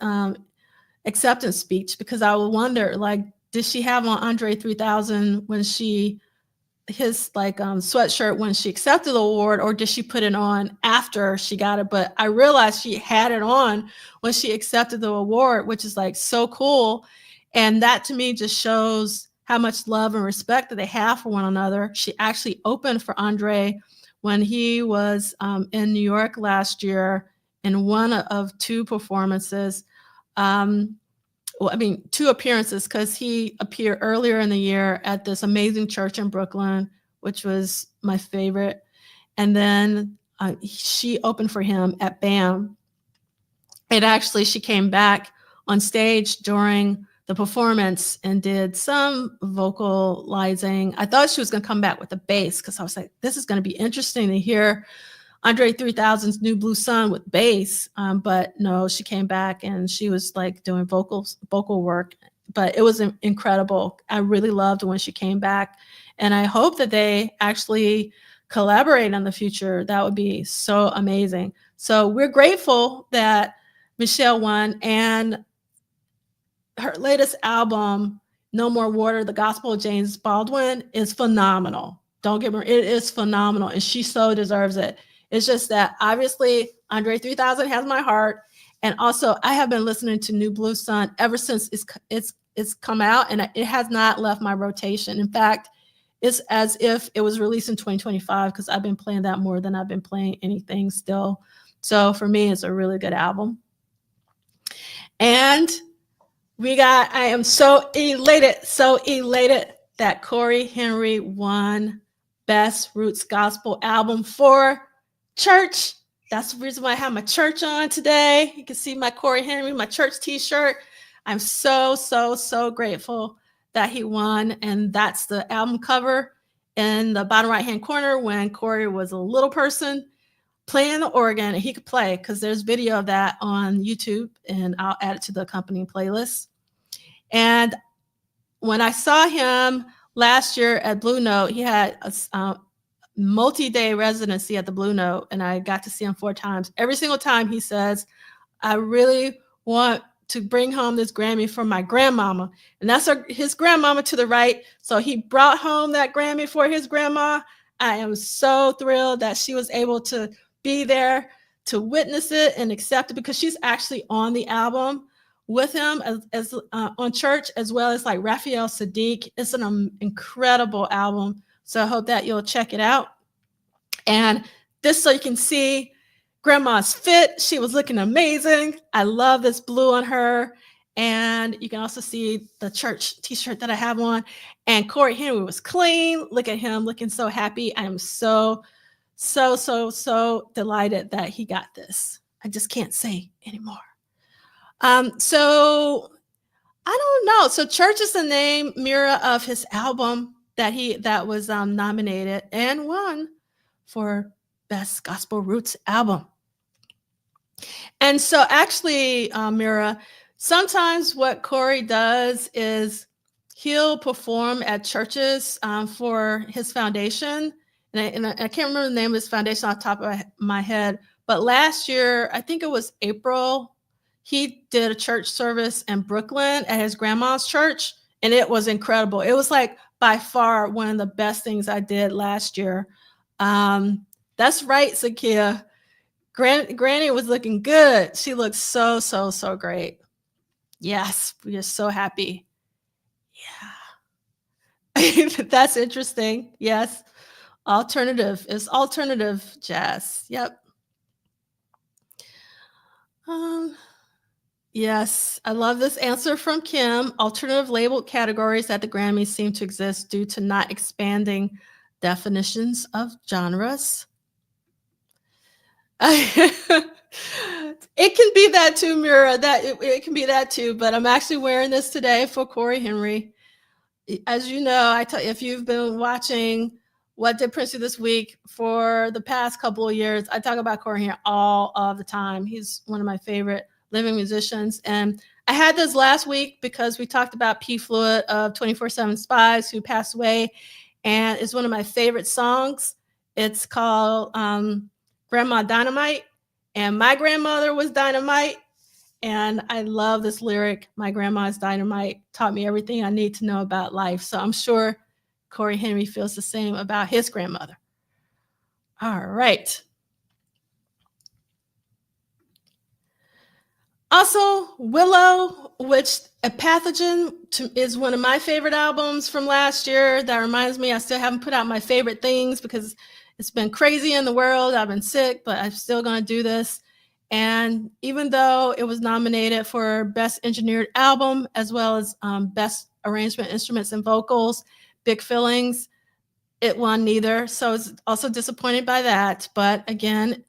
acceptance speech because I would wonder, like, did she have on Andre 3000 when his sweatshirt when she accepted the award, or did she put it on after she got it? But I realized she had it on when she accepted the award, which is like so cool. And that to me just shows how much love and respect that they have for one another. She actually opened for Andre when he was in New York last year in one of two performances. Two appearances, because he appeared earlier in the year at this amazing church in Brooklyn, which was my favorite. And then she opened for him at BAM. And actually, she came back on stage during the performance and did some vocalizing. I thought she was going to come back with the bass, because I was like, this is going to be interesting to hear Andre 3000's New Blue Sun with bass, but no, she came back and she was like doing vocal work, but it was incredible. I really loved when she came back, and I hope that they actually collaborate in the future. That would be so amazing. So we're grateful that Michelle won, and her latest album, No More Water, The Gospel of James Baldwin, is phenomenal. Don't get me wrong, it is phenomenal, and she so deserves it. It's just that obviously Andre 3000 has my heart, and also I have been listening to New Blue Sun ever since it's come out, and it has not left my rotation. In fact, it's as if it was released in 2025, because I've been playing that more than I've been playing anything still. So for me, it's a really good album. And I am so elated that Corey Henry won Best Roots Gospel Album for church. That's the reason why I have my church on today. You can see my Corey Henry, my church t-shirt. I'm so grateful that he won. And that's the album cover in the bottom right-hand corner when Corey was a little person playing the organ, and he could play, because there's video of that on YouTube, and I'll add it to the accompanying playlist. And when I saw him last year at Blue Note, he had a multi-day residency at the Blue Note, and I got to see him 4 times. Every single time he says, I really want to bring home this Grammy for my grandmama. And that's his grandmama to the right. So he brought home that Grammy for his grandma. I am so thrilled that she was able to be there to witness it and accept it, because she's actually on the album with him as on church, as well as like Raphael Sadiq. It's an incredible album. So I hope that you'll check it out. And this, so you can see grandma's fit. She was looking amazing. I love this blue on her. And you can also see the church t-shirt that I have on. And Corey Henry was clean. Look at him looking so happy. I am so delighted that he got this. I just can't say anymore. So I don't know. So Church is the name, Mira, of his album that was nominated and won for Best Gospel Roots Album. And so actually, Mira, sometimes what Corey does is he'll perform at churches for his foundation. And I can't remember the name of his foundation off the top of my head, But last year, I think it was April, he did a church service in Brooklyn at his grandma's church, and it was incredible. It was like by far one of the best things I did last year. That's right, Zakia. Granny was looking good. She looked so, so, so great. Yes, we are so happy. Yeah. That's interesting. Yes. Alternative is alternative jazz. Yep. Yes, I love this answer from Kim. Alternative labeled categories at the Grammys seem to exist due to not expanding definitions of genres. It can be that too, Mira. That it can be that too. But I'm actually wearing this today for Corey Henry. As you know, if you've been watching What Did Prince Do This Week for the past couple of years, I talk about Corey Henry all of the time. He's one of my favorite living musicians. And I had this last week because we talked about P. Fluid of 24/7 Spies, who passed away. And it's one of my favorite songs. It's called Grandma Dynamite. And my grandmother was dynamite. And I love this lyric. My grandma's dynamite taught me everything I need to know about life. So I'm sure Corey Henry feels the same about his grandmother. All right. Also, Willow, which A Pathogen is one of my favorite albums from last year. That reminds me, I still haven't put out my favorite things because it's been crazy in the world. I've been sick, but I'm still going to do this. And even though it was nominated for Best Engineered Album, as well as Best Arrangement, Instruments, and Vocals, Big Feelings, it won neither. So it's also disappointed by that. But again,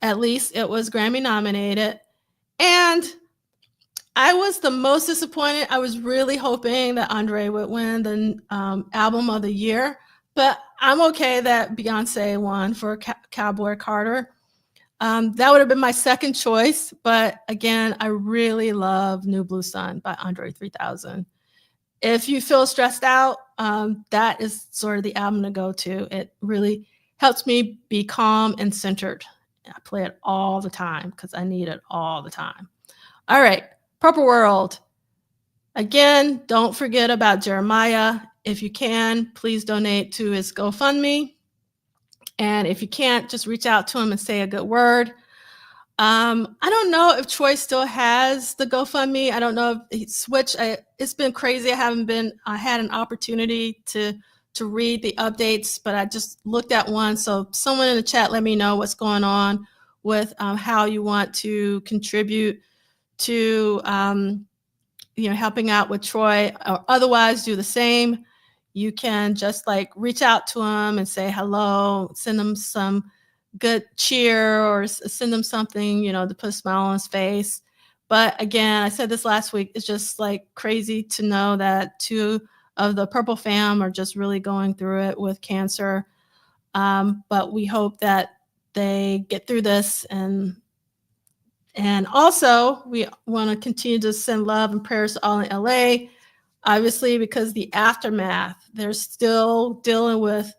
at least it was Grammy nominated. And I was the most disappointed. I was really hoping that Andre would win the Album of the Year. But I'm okay that Beyonce won for Cowboy Carter. That would have been my second choice, but again, I really love New Blue Sun by Andre 3000. If you feel stressed out, that is sort of the album to go to. It really helps me be calm and centered. I play it all the time because I need it all the time. All right, Purple World. Again, don't forget about Jeremiah. If you can, please donate to his GoFundMe. And if you can't, just reach out to him and say a good word. I don't know if Troy still has the GoFundMe. I don't know if he switched. It's been crazy. I had an opportunity to read the updates, but I just looked at one. So someone in the chat, let me know what's going on with how you want to contribute to helping out with Troy, or otherwise do the same. You can just reach out to him and say hello, send him some good cheer, or send him something, to put a smile on his face. But again, I said this last week, it's just crazy to know that two of the Purple fam are just really going through it with cancer. But we hope that they get through this. And also, we want to continue to send love and prayers to all in LA. Obviously, because the aftermath, they're still dealing with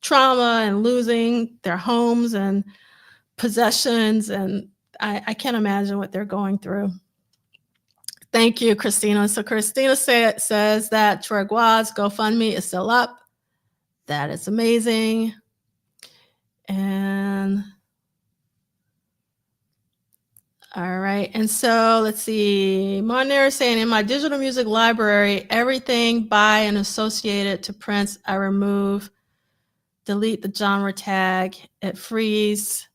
trauma and losing their homes and possessions. And I can't imagine what they're going through. Thank you, Christina. So Christina says that Troy Guad's GoFundMe is still up. That is amazing. And all right. And so let's see. Monair is saying, in my digital music library, everything by and associated to Prince, I remove, delete the genre tag, it frees.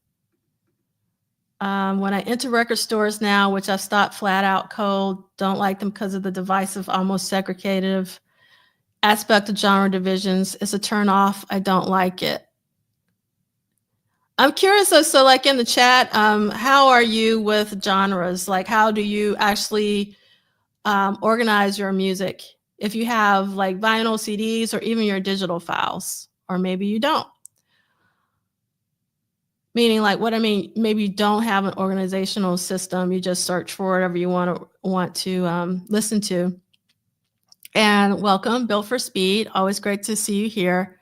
When I enter record stores now, which I've stopped flat out cold, don't like them because of the divisive, almost segregative aspect of genre divisions. It's a turn off. I don't like it. I'm curious, so in the chat, how are you with genres? How do you actually organize your music? If you have vinyl CDs or even your digital files, or maybe you don't. Meaning what I mean, maybe you don't have an organizational system. You just search for whatever you want to listen to. And welcome, Built for Speed. Always great to see you here.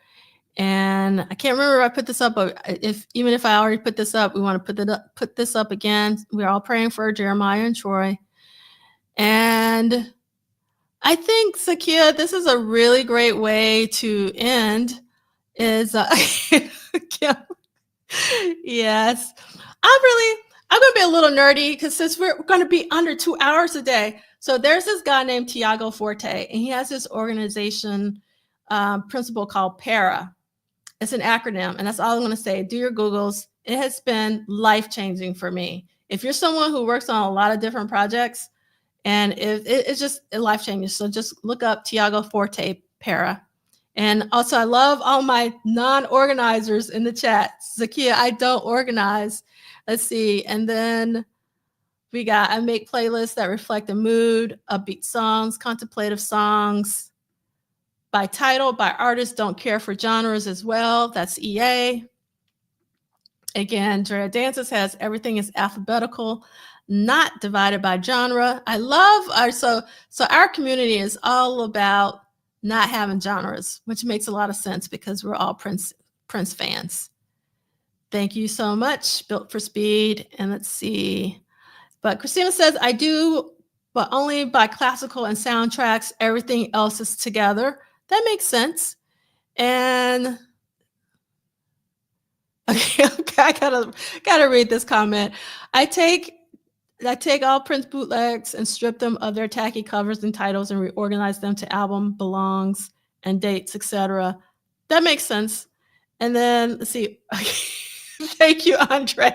And I can't remember if I put this up, but even if I already put this up, we want to put this up again. We're all praying for Jeremiah and Troy. And I think, Zakia, this is a really great way to end. Is yes, I'm going to be a little nerdy because since we're going to be under 2 hours a day. So there's this guy named Tiago Forte, and he has this organization principle called PARA. It's an acronym, and that's all I'm going to say. Do your Googles. It has been life-changing for me. If you're someone who works on a lot of different projects, and it's just life-changing, so just look up Tiago Forte PARA. And also, I love all my non-organizers in the chat. Zakia, I don't organize. Let's see. And then I make playlists that reflect the mood, upbeat songs, contemplative songs, by title, by artist, don't care for genres as well. That's EA. Again, Drea Dances has everything is alphabetical, not divided by genre. I love so our community is all about not having genres, which makes a lot of sense because we're all Prince fans. Thank you so much, Built for Speed. And let's see. But Christina says, I do, but only by classical and soundtracks. Everything else is together. That makes sense. And okay, I gotta read this comment. I take all Prince bootlegs and strip them of their tacky covers and titles and reorganize them to album belongs and dates, etc. That makes sense. And then let's see. Thank you, Andre.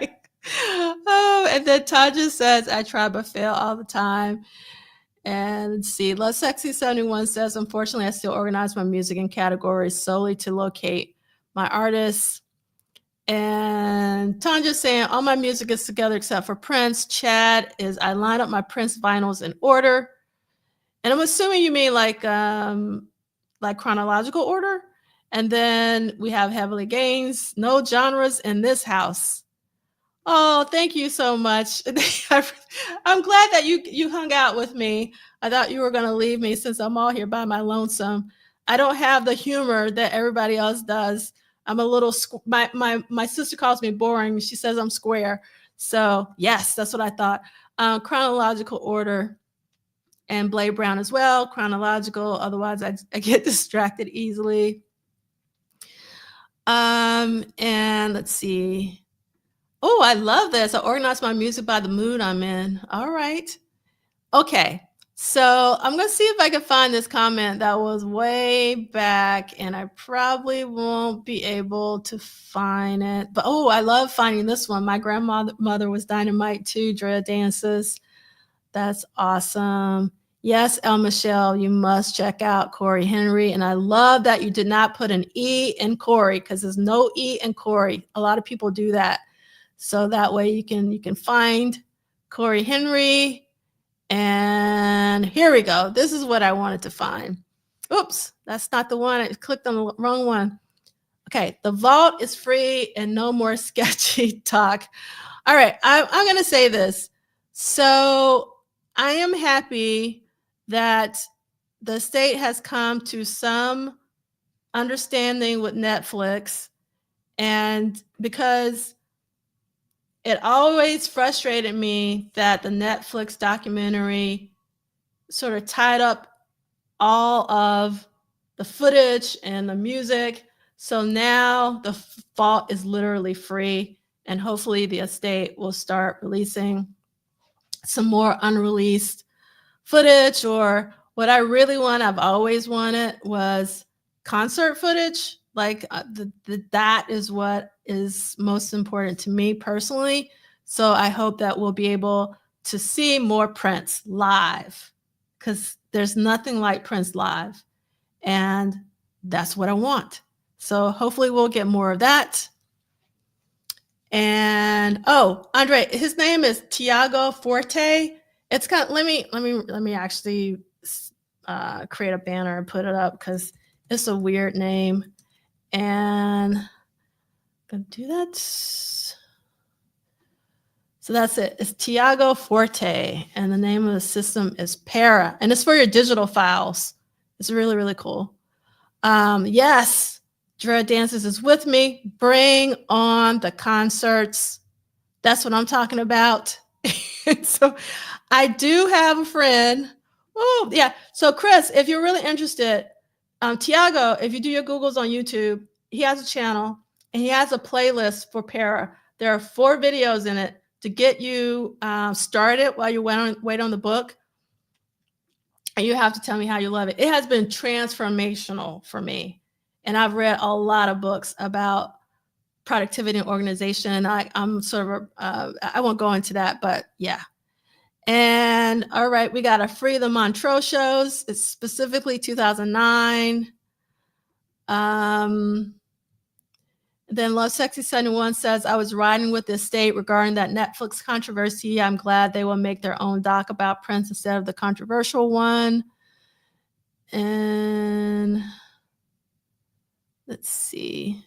Oh, and then Taja says, I try but fail all the time. And let's see, Love Sexy 71 says, unfortunately, I still organize my music in categories solely to locate my artists. And Tanja's saying, all my music is together except for Prince. Chad is, I line up my Prince vinyls in order. And I'm assuming you mean like chronological order. And then we have Heavenly Gains, no genres in this house. Oh, thank you so much. I'm glad that you hung out with me. I thought you were going to leave me since I'm all here by my lonesome. I don't have the humor that everybody else does. I'm a little, my sister calls me boring. She says I'm square. So yes, that's what I thought. Chronological order, and Blade Brown as well, chronological. Otherwise I get distracted easily. And let's see. Oh, I love this. I organize my music by the mood I'm in. All right. Okay. So I'm going to see if I can find this comment that was way back, and I probably won't be able to find it. But oh, I love finding this one. My grandmother was dynamite too, Drea Dances. That's awesome. Yes, El Michelle, you must check out Corey Henry. And I love that you did not put an E in Corey, because there's no E in Corey. A lot of people do that. So that way you can find Corey Henry. And here we go. This is what I wanted to find. Oops, that's not the one. I clicked on the wrong one. Okay, the vault is free and no more sketchy talk. All right, I'm going to say this. So I am happy that the state has come to some understanding with Netflix, and because it always frustrated me that the Netflix documentary sort of tied up all of the footage and the music. So now the vault is literally free, and hopefully the estate will start releasing some more unreleased footage. Or what I really want, I've always wanted, was concert footage. Like that is what is most important to me personally. So I hope that we'll be able to see more Prince live, because there's nothing like Prince live, and that's what I want. So hopefully we'll get more of that. And oh, Andre, his name is Tiago Forte. It's kind of, let me actually create a banner and put it up, because it's a weird name. And I'm gonna do that. So that's it. It's Tiago Forte, and the name of the system is Para, and it's for your digital files. It's really, really cool. Yes, Dread Dances is with me. Bring on the concerts. That's what I'm talking about. So I do have a friend. Oh, yeah. So Chris, if you're really interested, Tiago, if you do your Googles on YouTube, he has a channel and he has a playlist for Para. There are 4 videos in it to get you started while you wait on the book. And you have to tell me how you love it. It has been transformational for me. And I've read a lot of books about productivity and organization. I'm sort of, I won't go into that, but yeah. And all right, we got a Free the Montreux shows. It's specifically 2009. Then Love Sexy 71 says, I was riding with the estate regarding that Netflix controversy. I'm glad they will make their own doc about Prince instead of the controversial one. And let's see.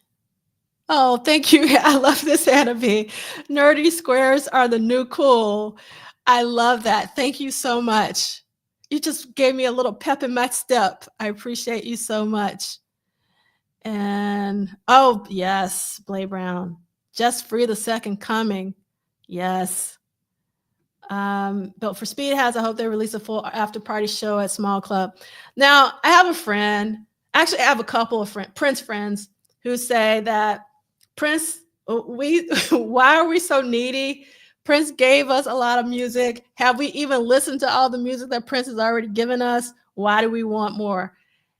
Oh, thank you. I love this, Anna B. Nerdy squares are the new cool. I love that. Thank you so much. You just gave me a little pep in my step. I appreciate you so much. And oh, yes, Blade Brown. Just Free the Second Coming. Yes. Built for Speed has, I hope they release a full after party show at Small Club. Now, I have a friend, actually, I have a couple of Prince friends who say that Prince, why are we so needy? Prince gave us a lot of music. Have we even listened to all the music that Prince has already given us? Why do we want more?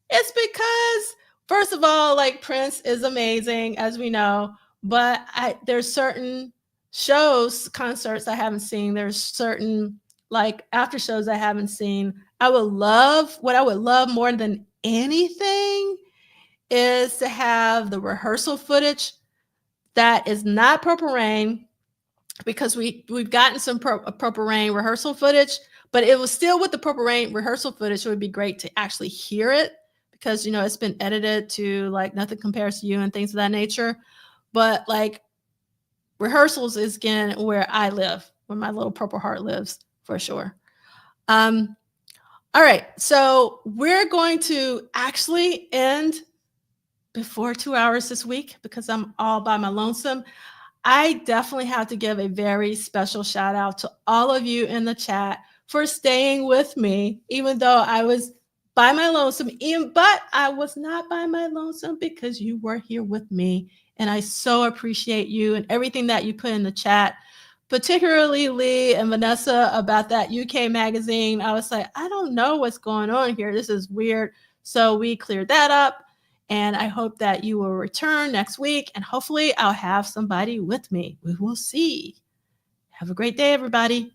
It's because, first of all, like Prince is amazing, as we know, but there's certain shows, concerts I haven't seen. There's certain like after shows I haven't seen. What I would love more than anything is to have the rehearsal footage that is not Purple Rain, because we've gotten some Purple Rain rehearsal footage, but it was still with the Purple Rain rehearsal footage. It would be great to actually hear it because, you know, it's been edited to like Nothing Compares to You and things of that nature. But like rehearsals is again where I live, where my little purple heart lives for sure. All right, so we're going to actually end before 2 hours this week because I'm all by my lonesome. I definitely have to give a very special shout out to all of you in the chat for staying with me, even though I was by my lonesome, but I was not by my lonesome because you were here with me. And I so appreciate you and everything that you put in the chat, particularly Lee and Vanessa about that UK magazine. I was like, I don't know what's going on here. This is weird. So we cleared that up. And I hope that you will return next week. And hopefully I'll have somebody with me. We will see. Have a great day, everybody.